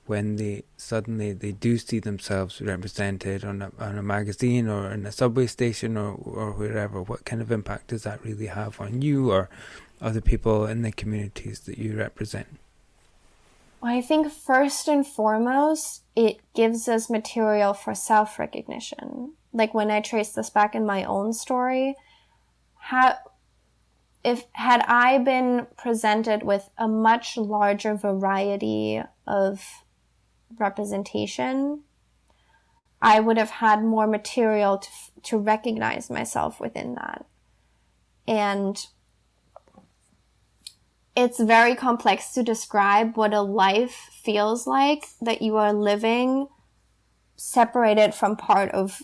when they suddenly they do see themselves represented on a magazine or in a subway station or wherever? What kind of impact does that really have on you or other people in the communities that you represent? Well, I think first and foremost, it gives us material for self-recognition. Like when I trace this back in my own story, had I been presented with a much larger variety of representation, I would have had more material to recognize myself within that. And it's very complex to describe what a life feels like that you are living separated from part of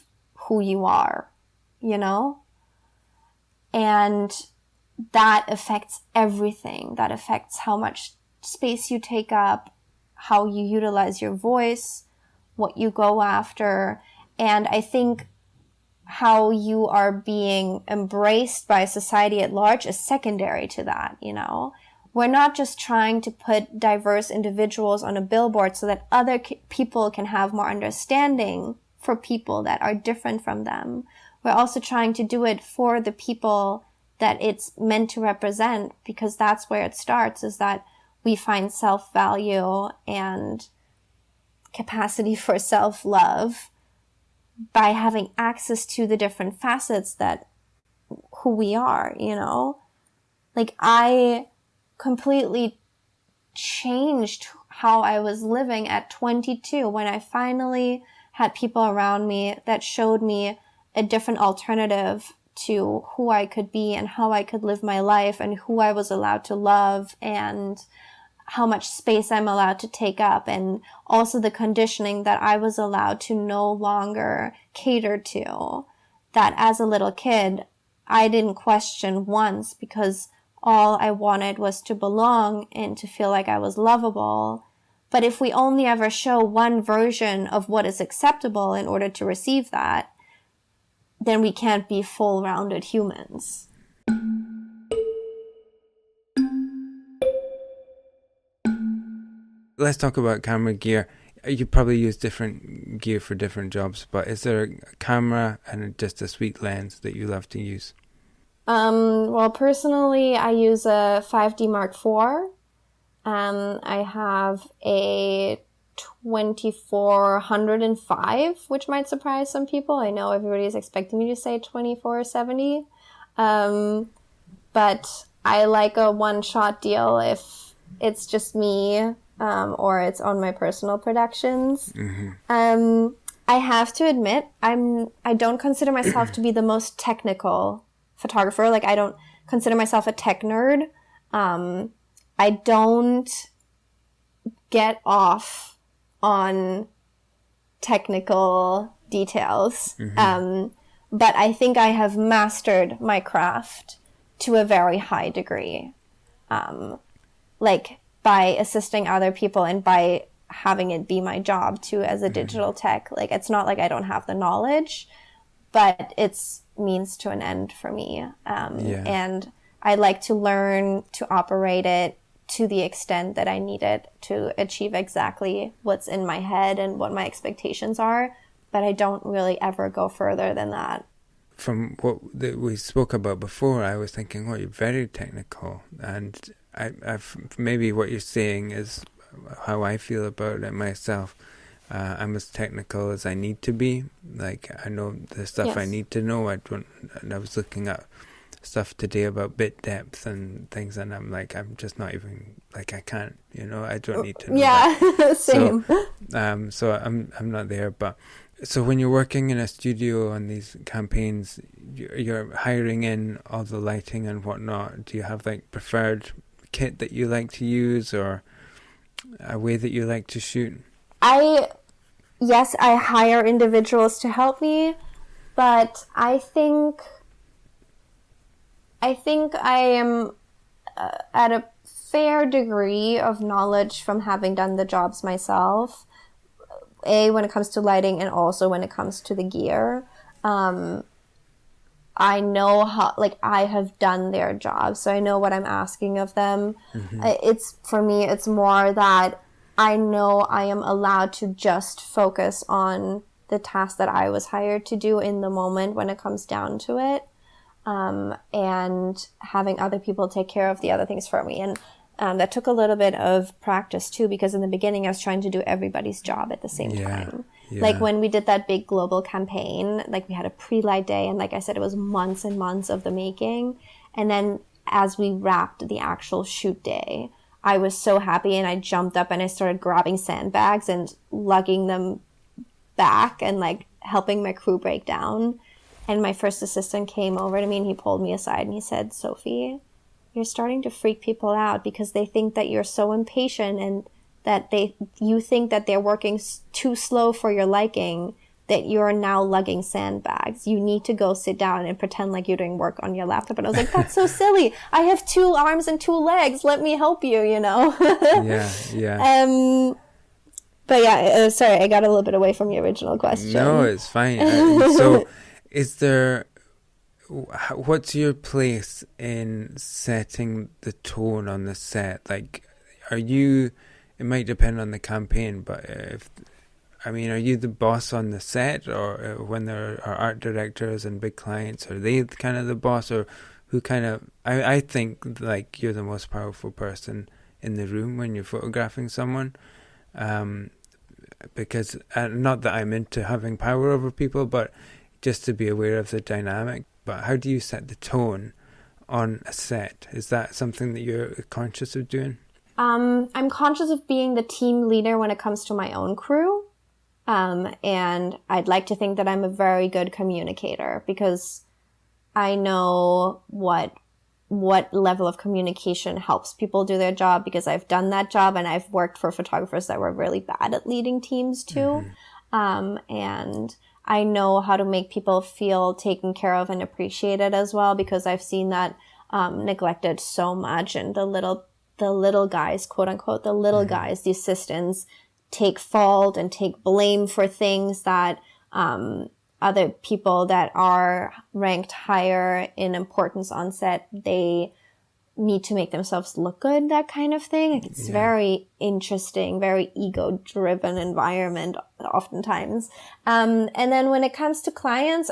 who you are, you know? And that affects everything. That affects how much space you take up, how you utilize your voice, what you go after. And I think how you are being embraced by society at large is secondary to that, you know? We're not just trying to put diverse individuals on a billboard so that other people can have more understanding for people that are different from them. We're also trying to do it for the people that it's meant to represent, because that's where it starts, is that we find self-value and capacity for self-love by having access to the different facets that who we are, you know? Like, I completely changed how I was living at 22 when I finally had people around me that showed me a different alternative to who I could be and how I could live my life and who I was allowed to love and how much space I'm allowed to take up, and also the conditioning that I was allowed to no longer cater to. That as a little kid, I didn't question once, because all I wanted was to belong and to feel like I was lovable. But if we only ever show one version of what is acceptable in order to receive that, then we can't be full-rounded humans. Let's talk about camera gear. You probably use different gear for different jobs, but is there a camera and just a sweet lens that you love to use? Well, personally, I use a 5D Mark IV. I have a 2405, which might surprise some people. I know everybody's expecting me to say 2470. But I like a one-shot deal if it's just me, or it's on my personal productions. Mm-hmm. I have to admit, I don't consider myself to be the most technical photographer. Like, I don't consider myself a tech nerd. I don't get off on technical details. Mm-hmm. But I think I have mastered my craft to a very high degree. Like, by assisting other people and by having it be my job too as a digital tech. Like, it's not like I don't have the knowledge, but it's means to an end for me. And I like to learn to operate it to the extent that I need it to achieve exactly what's in my head and what my expectations are. But I don't really ever go further than that. From what we spoke about before, I was thinking, you're very technical. And I've maybe what you're saying is how I feel about it myself. I'm as technical as I need to be. Like, I know the stuff I need to know. And I was looking at stuff today about bit depth and things, and I'm like, I'm just not even, like, I can't, I don't need to know that. Same. So I'm not there. But so when you're working in a studio on these campaigns, you're hiring in all the lighting and whatnot. Do you have like preferred kit that you like to use, or a way that you like to shoot? yes, I hire individuals to help me, but I think I am at a fair degree of knowledge from having done the jobs myself. When it comes to lighting, and also when it comes to the gear. I know how, like, I have done their jobs, so I know what I'm asking of them. It's, for me, it's more that I know I am allowed to just focus on the task that I was hired to do in the moment when it comes down to it, and having other people take care of the other things for me. And that took a little bit of practice too, because in the beginning I was trying to do everybody's job at the same time. Like when we did that big global campaign, like we had a pre-light day, and like I said, it was months and months of the making. And then as we wrapped the actual shoot day, I was so happy, and I jumped up and I started grabbing sandbags and lugging them back and like helping my crew break down. And my first assistant came over to me and he pulled me aside and he said, "Sophie, you're starting to freak people out because they think that you're so impatient and that you think that they're working too slow for your liking, that you're now lugging sandbags. You need to go sit down and pretend like you're doing work on your laptop." And I was like, "That's so silly. I have 2 arms and 2 legs. Let me help you, you know?" Yeah. But yeah, sorry, I got a little bit away from your original question. No, it's fine. So what's your place in setting the tone on the set? Like, it might depend on the campaign, but are you the boss on the set, or when there are art directors and big clients, are they kind of the boss, or who kind of, I think like you're the most powerful person in the room when you're photographing someone, because not that I'm into having power over people, but just to be aware of the dynamic. But how do you set the tone on a set? Is that something that you're conscious of doing? I'm conscious of being the team leader when it comes to my own crew. And I'd like to think that I'm a very good communicator, because I know what level of communication helps people do their job, because I've done that job and I've worked for photographers that were really bad at leading teams too. And I know how to make people feel taken care of and appreciated as well, because I've seen that neglected so much. And the little guys, quote unquote, the little guys, the assistants, take fault and take blame for things that other people that are ranked higher in importance on set, they need to make themselves look good, that kind of thing. Like, it's very interesting, very ego-driven environment oftentimes. And then when it comes to clients,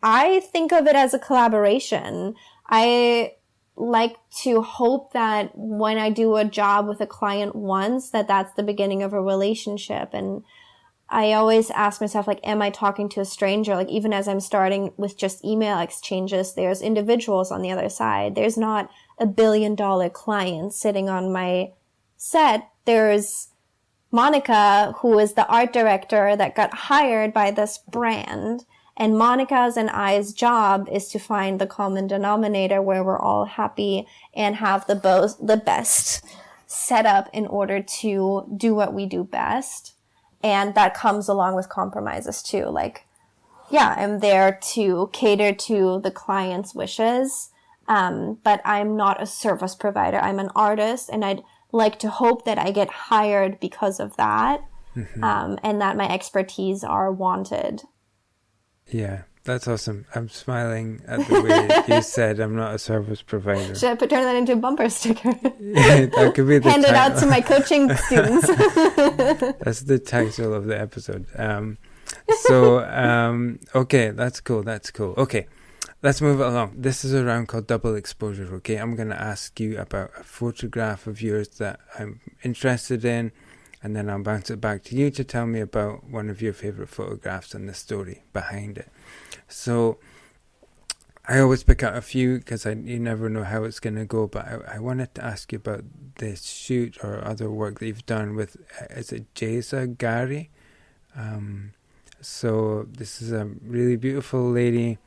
I think of it as a collaboration. I like to hope that when I do a job with a client once, that's the beginning of a relationship. And I always ask myself, like, am I talking to a stranger? Like, even as I'm starting with just email exchanges, there's individuals on the other side. There's not $1 billion client sitting on my set. There's Monica, who is the art director that got hired by this brand. And Monica's and I's job is to find the common denominator where we're all happy and have the best setup in order to do what we do best. And that comes along with compromises too. Like, yeah, I'm there to cater to the client's wishes, but I'm not a service provider. I'm an artist, and I'd like to hope that I get hired because of that, and that my expertise are wanted. Yeah, that's awesome. I'm smiling at the way you said I'm not a service provider. Should I turn that into a bumper sticker? Yeah, that could be the Hand it out to my coaching students. That's the title of the episode. Okay, that's cool. Okay, let's move it along. This is a round called double exposure, okay? I'm going to ask you about a photograph of yours that I'm interested in, and then I'll bounce it back to you to tell me about one of your favourite photographs and the story behind it. So I always pick out a few because you never know how it's going to go, but I wanted to ask you about this shoot or other work that you've done with, is it Jeza Gary? So this is a really beautiful lady.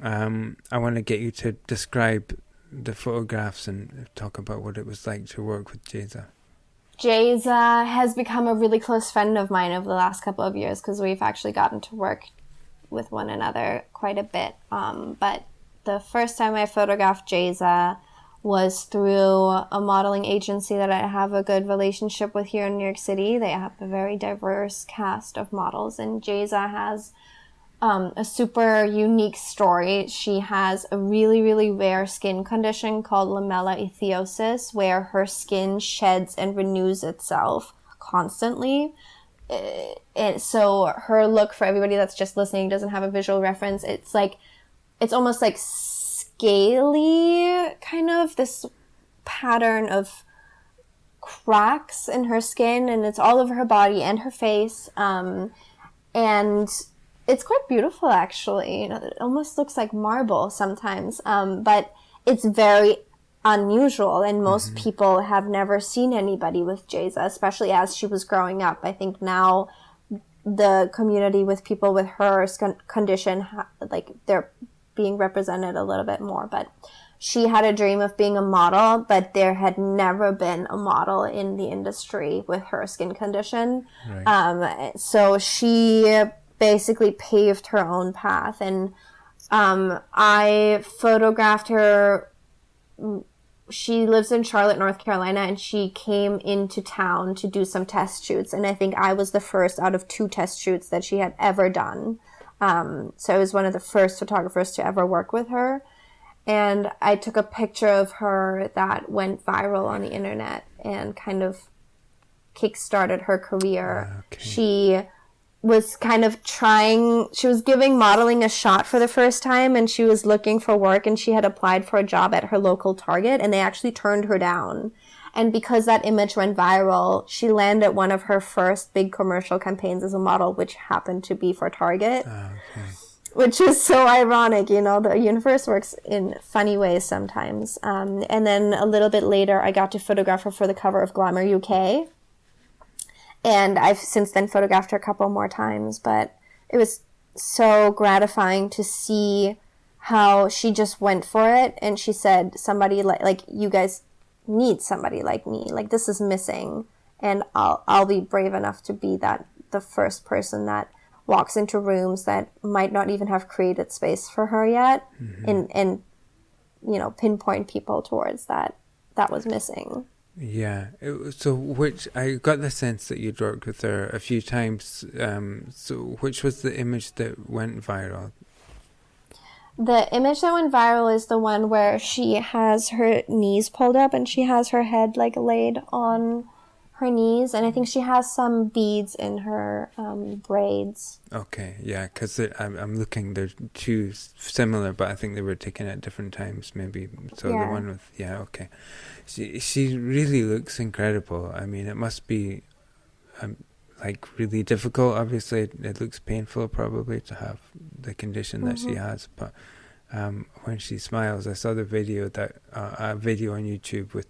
I want to get you to describe the photographs and talk about what it was like to work with Jeza. Jayza has become a really close friend of mine over the last couple of years because we've actually gotten to work with one another quite a bit. But the first time I photographed Jayza was through a modeling agency that I have a good relationship with here in New York City. They have a very diverse cast of models, and Jayza has a super unique story. She has a really, really rare skin condition called lamellar where her skin sheds and renews itself constantly. And so her look, for everybody that's just listening, doesn't have a visual reference, it's almost like scaly, kind of this pattern of cracks in her skin, and it's all over her body and her face, and it's quite beautiful, actually. It almost looks like marble sometimes, but it's very unusual, and most people have never seen anybody with Jayza, especially as she was growing up. I think now the community with people with her condition, they're being represented a little bit more, but she had a dream of being a model, but there had never been a model in the industry with her skin condition. Right. So she basically paved her own path, and I photographed her. She lives in Charlotte, North Carolina, and she came into town to do some test shoots, and I think I was the first out of 2 test shoots that she had ever done. So I was one of the first photographers to ever work with her. And I took a picture of her that went viral on the internet and kind of kickstarted her career. Okay. She was kind of she was giving modeling a shot for the first time, and she was looking for work, and she had applied for a job at her local Target, and they actually turned her down. And because that image went viral, she landed one of her first big commercial campaigns as a model, which happened to be for Target. Okay. Which is so ironic, the universe works in funny ways sometimes. And then a little bit later, I got to photograph her for the cover of Glamour UK. And I've since then photographed her a couple more times, but it was so gratifying to see how she just went for it. And she said, somebody like you guys need somebody like me, like this is missing, and I'll be brave enough to be the first person that walks into rooms that might not even have created space for her yet, and pinpoint people towards that was missing. Yeah. So which I got the sense that you'd worked with her a few times. So which was the image that went viral? The image that went viral is the one where she has her knees pulled up and she has her head laid on her knees, and I think she has some beads in her braids. Okay, yeah, because I'm looking, they're 2 similar, but I think they were taken at different times, maybe. So yeah. The one with, okay. She really looks incredible. I mean, it must be really difficult. Obviously, it looks painful probably to have the condition that she has, but when she smiles, I saw the video a video on YouTube with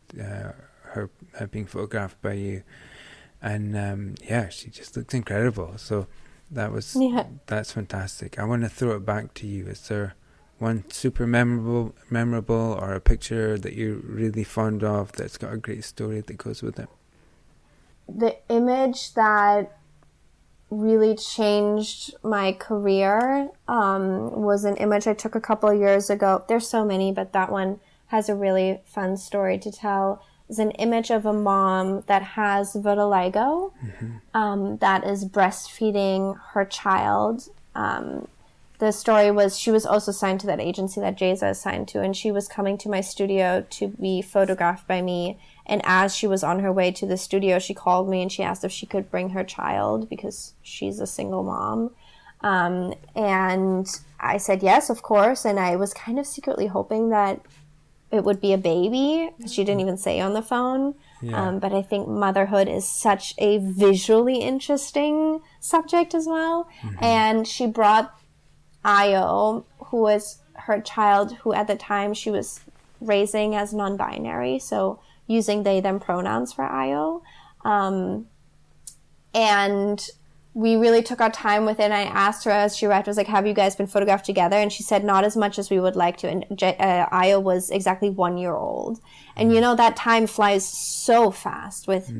her being photographed by you, and she just looks incredible. So that's fantastic. I want to throw it back to you. Is there one super memorable or a picture that you're really fond of that's got a great story that goes with it? The image that really changed my career was an image I took a couple of years ago. There's so many, but that one has a really fun story to tell. It's an image of a mom that has vitiligo, that is breastfeeding her child. The story was she was also signed to that agency that Jayza is signed to, and she was coming to my studio to be photographed by me. And as she was on her way to the studio, she called me and she asked if she could bring her child because she's a single mom. And I said yes, of course. And I was kind of secretly hoping that it would be a baby. She didn't even say on the phone. Yeah. But I think motherhood is such a visually interesting subject as well. And she brought Io, who was her child, who at the time she was raising as non-binary, so using they them pronouns for Io. And we really took our time with it. And I asked her as she arrived, I was like, have you guys been photographed together? And she said, not as much as we would like to. And Io was exactly 1 year old. And that time flies so fast with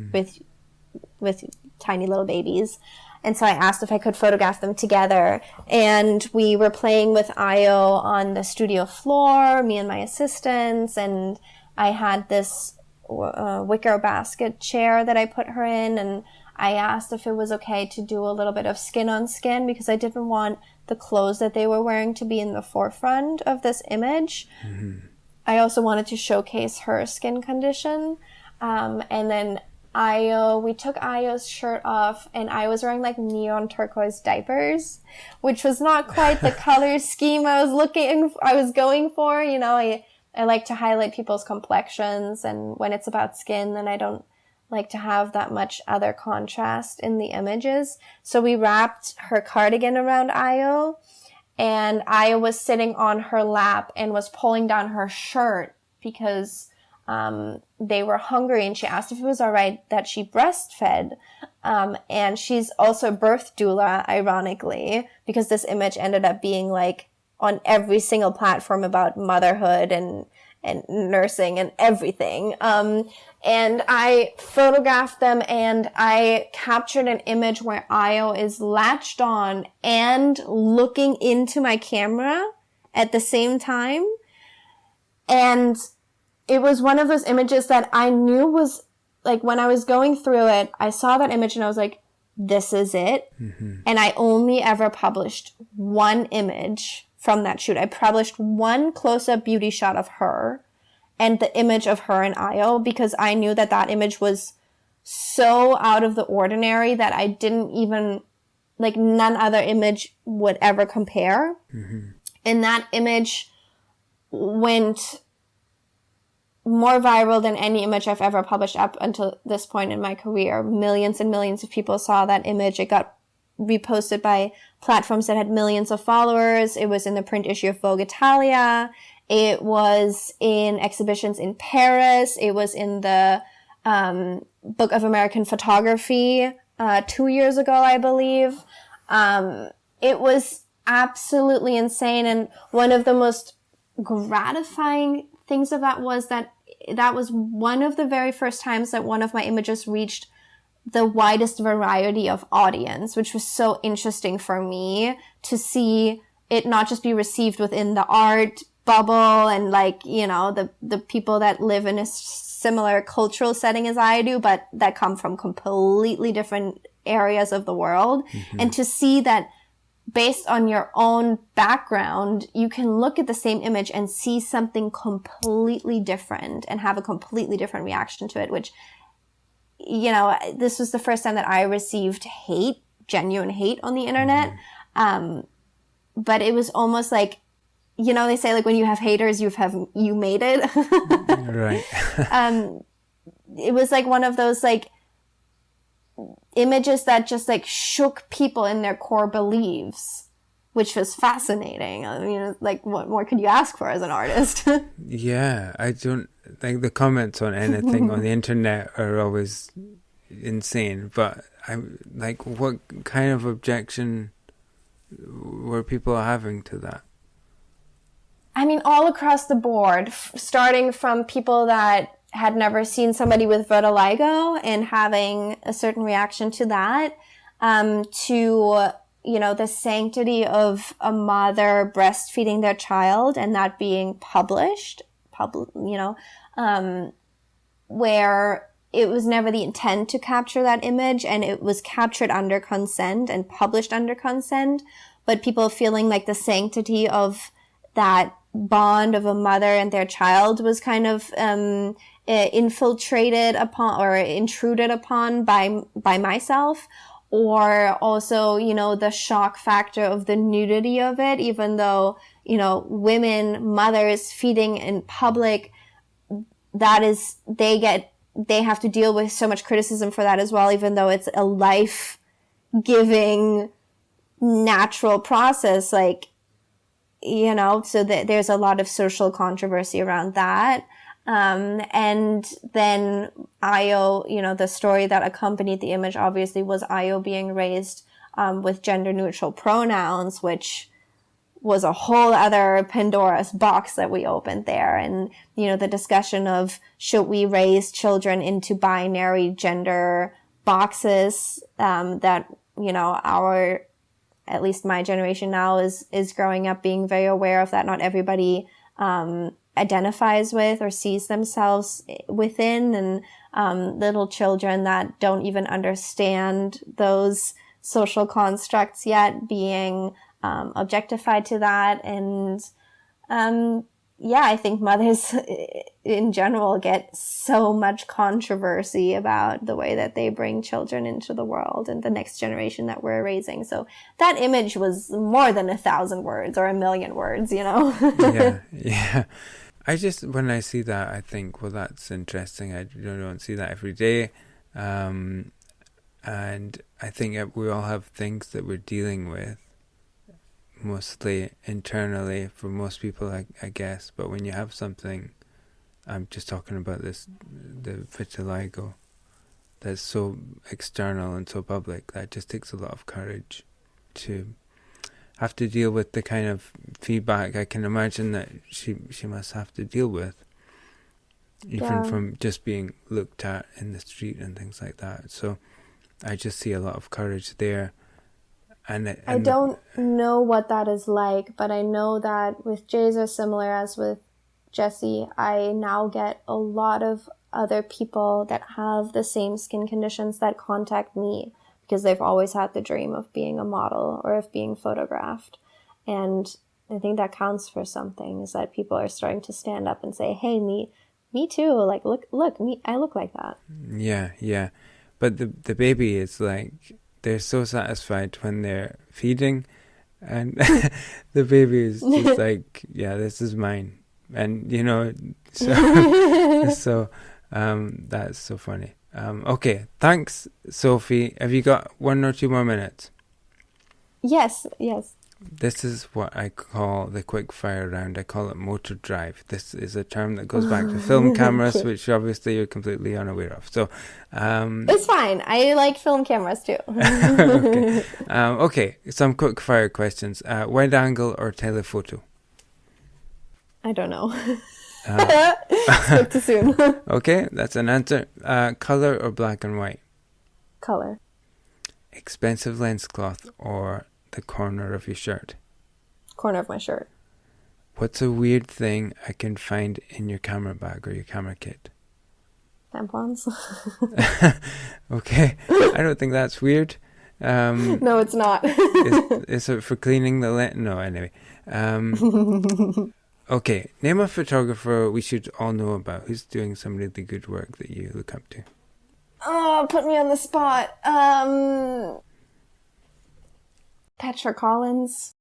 tiny little babies. And so I asked if I could photograph them together. And we were playing with Io on the studio floor, me and my assistants. And I had this wicker basket chair that I put her in. And I asked if it was okay to do a little bit of skin on skin, because I didn't want the clothes that they were wearing to be in the forefront of this image. Mm-hmm. I also wanted to showcase her skin condition. And then we took Io's shirt off, and I was wearing like neon turquoise diapers, which was not quite the color scheme I was going for. I like to highlight people's complexions, and when it's about skin, then I don't like to have that much other contrast in the images. So we wrapped her cardigan around Io, and Io was sitting on her lap and was pulling down her shirt because they were hungry, and she asked if it was all right that she breastfed. And she's also a birth doula, ironically, because this image ended up being like on every single platform about motherhood and nursing and everything. And I photographed them, and I captured an image where Io is latched on and looking into my camera at the same time. And it was one of those images that I knew was, like, when I was going through it, I saw that image and I was like, this is it. Mm-hmm. And I only ever published one image from that shoot. I published one close-up beauty shot of her and the image of her and Io, because I knew that that image was so out of the ordinary that I didn't even, like, none other image would ever compare. Mm-hmm. And that image went more viral than any image I've ever published up until this point in my career. Millions and millions of people saw that image. It got reposted by platforms that had millions of followers. It was in the print issue of Vogue Italia. It was in exhibitions in Paris. It was in the Book of American Photography 2 years ago, I believe. It was absolutely insane. And one of the most gratifying things of that was that was one of the very first times that one of my images reached the widest variety of audience, which was so interesting for me to see it not just be received within the art bubble and, like, the people that live in a similar cultural setting as I do, but that come from completely different areas of the world. Mm-hmm. And to see that based on your own background, you can look at the same image and see something completely different and have a completely different reaction to it, which, this was the first time that I received hate, genuine hate on the internet. Mm-hmm. But it was almost like, they say, like, when you have haters, you made it. Right. It was like one of those, like, images that just, like, shook people in their core beliefs, which was fascinating. I mean, like, what more could you ask for as an artist? Yeah, I don't think the comments on anything on the internet are always insane, but I'm like, what kind of objection were people having to that? I mean, all across the board, starting from people that had never seen somebody with vitiligo and having a certain reaction to that, to, the sanctity of a mother breastfeeding their child and that being published, where it was never the intent to capture that image, and it was captured under consent and published under consent, but people feeling like the sanctity of that bond of a mother and their child was kind of infiltrated upon or intruded upon by myself, or also, the shock factor of the nudity of it, even though, women, mothers feeding in public, they have to deal with so much criticism for that as well, even though it's a life-giving natural process, like, so there's a lot of social controversy around that. And then Io, the story that accompanied the image obviously was Io being raised with gender neutral pronouns, which was a whole other Pandora's box that we opened there. And, the discussion of should we raise children into binary gender boxes, that, at least my generation now is growing up being very aware of that. Not everybody, identifies with or sees themselves within, and, little children that don't even understand those social constructs yet being objectified to that. And I think mothers in general get so much controversy about the way that they bring children into the world and the next generation that we're raising. So that image was more than 1,000 words or 1,000,000 words, Yeah. When I see that, I think, well, that's interesting. I don't see that every day. And I think we all have things that we're dealing with, mostly internally for most people, I guess. But when you have something, I'm just talking about the vitiligo, that's so external and so public, that just takes a lot of courage to have to deal with the kind of feedback I can imagine that she must have to deal with, even from just being looked at in the street and things like that. So I just see a lot of courage there. And I don't know what that is like, but I know that with Jaser, similar as with Jessie, I now get a lot of other people that have the same skin conditions that contact me because they've always had the dream of being a model or of being photographed. And I think that counts for something, is that people are starting to stand up and say, hey, me too. Like, look, me, I look like that. Yeah. But the baby is like, they're so satisfied when they're feeding, and the baby is just like, yeah, this is mine. And, so that's so funny. Okay, thanks, Sophie. Have you got 1 or 2 more minutes? Yes. This is what I call the quick fire round. I call it motor drive. This is a term that goes back to film cameras, okay, which obviously you're completely unaware of. So, it's fine. I like film cameras too. Okay. Okay, some quick fire questions. Wide angle or telephoto? I don't know. Spoke too soon. Okay, that's an answer. Color or black and white? Color. Expensive lens cloth or the corner of your shirt? Corner of my shirt. What's a weird thing I can find in your camera bag or your camera kit? Tampons. Okay, I don't think that's weird. No, it's not. Is it for cleaning the lens? No, anyway. Okay, name a photographer we should all know about who's doing some really good work that you look up to. Oh, put me on the spot. Petra Collins.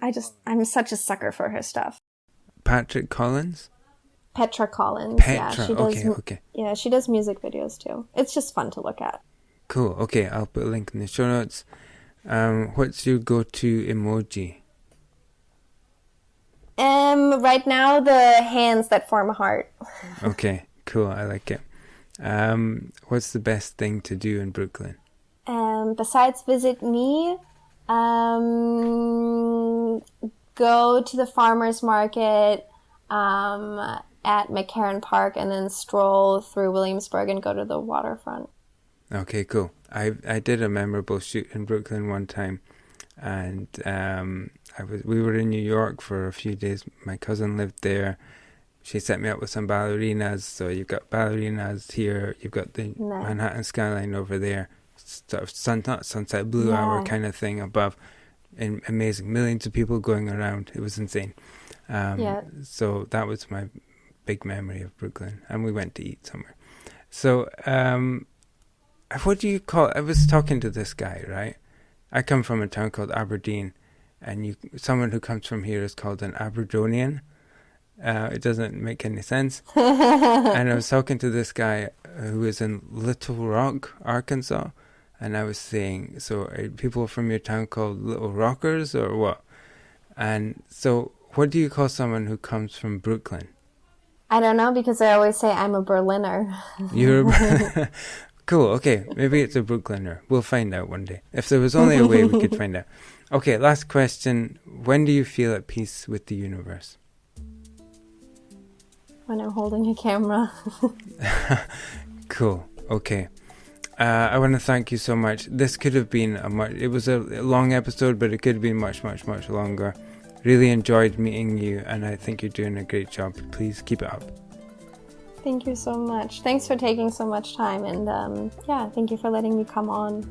I'm such a sucker for her stuff. Patrick Collins? Petra Collins. Petra, yeah, she does, okay. Yeah, she does music videos too. It's just fun to look at. Cool, okay, I'll put a link in the show notes. What's your go-to emoji? Right now, the hands that form a heart. Okay, cool, I like it. What's the best thing to do in Brooklyn? Besides visit me, go to the farmer's market at McCarran Park and then stroll through Williamsburg and go to the waterfront. Okay, cool. I did a memorable shoot in Brooklyn one time, and we were in New York for a few days. My cousin lived there. She set me up with some ballerinas. So you've got ballerinas here. You've got the Manhattan skyline over there. Sort of sunset blue hour kind of thing above. And amazing. Millions of people going around. It was insane. So that was my big memory of Brooklyn. And we went to eat somewhere. So what do you call it? I was talking to this guy, right? I come from a town called Aberdeen. And someone who comes from here is called an Aberdonian. It doesn't make any sense. And I was talking to this guy who is in Little Rock, Arkansas. And I was saying, so are people from your town called Little Rockers or what? And so what do you call someone who comes from Brooklyn? I don't know, because I always say I'm a Berliner. You're Cool, okay. Maybe it's a Brooklyner. We'll find out one day. If there was only a way we could find out. Okay, last question. When do you feel at peace with the universe? When I'm holding a camera. Cool, okay. I want to thank you so much. This could have been it was a long episode, but it could have been much, much, much longer. Really enjoyed meeting you, and I think you're doing a great job. Please keep it up. Thank you so much. Thanks for taking so much time, and thank you for letting me come on.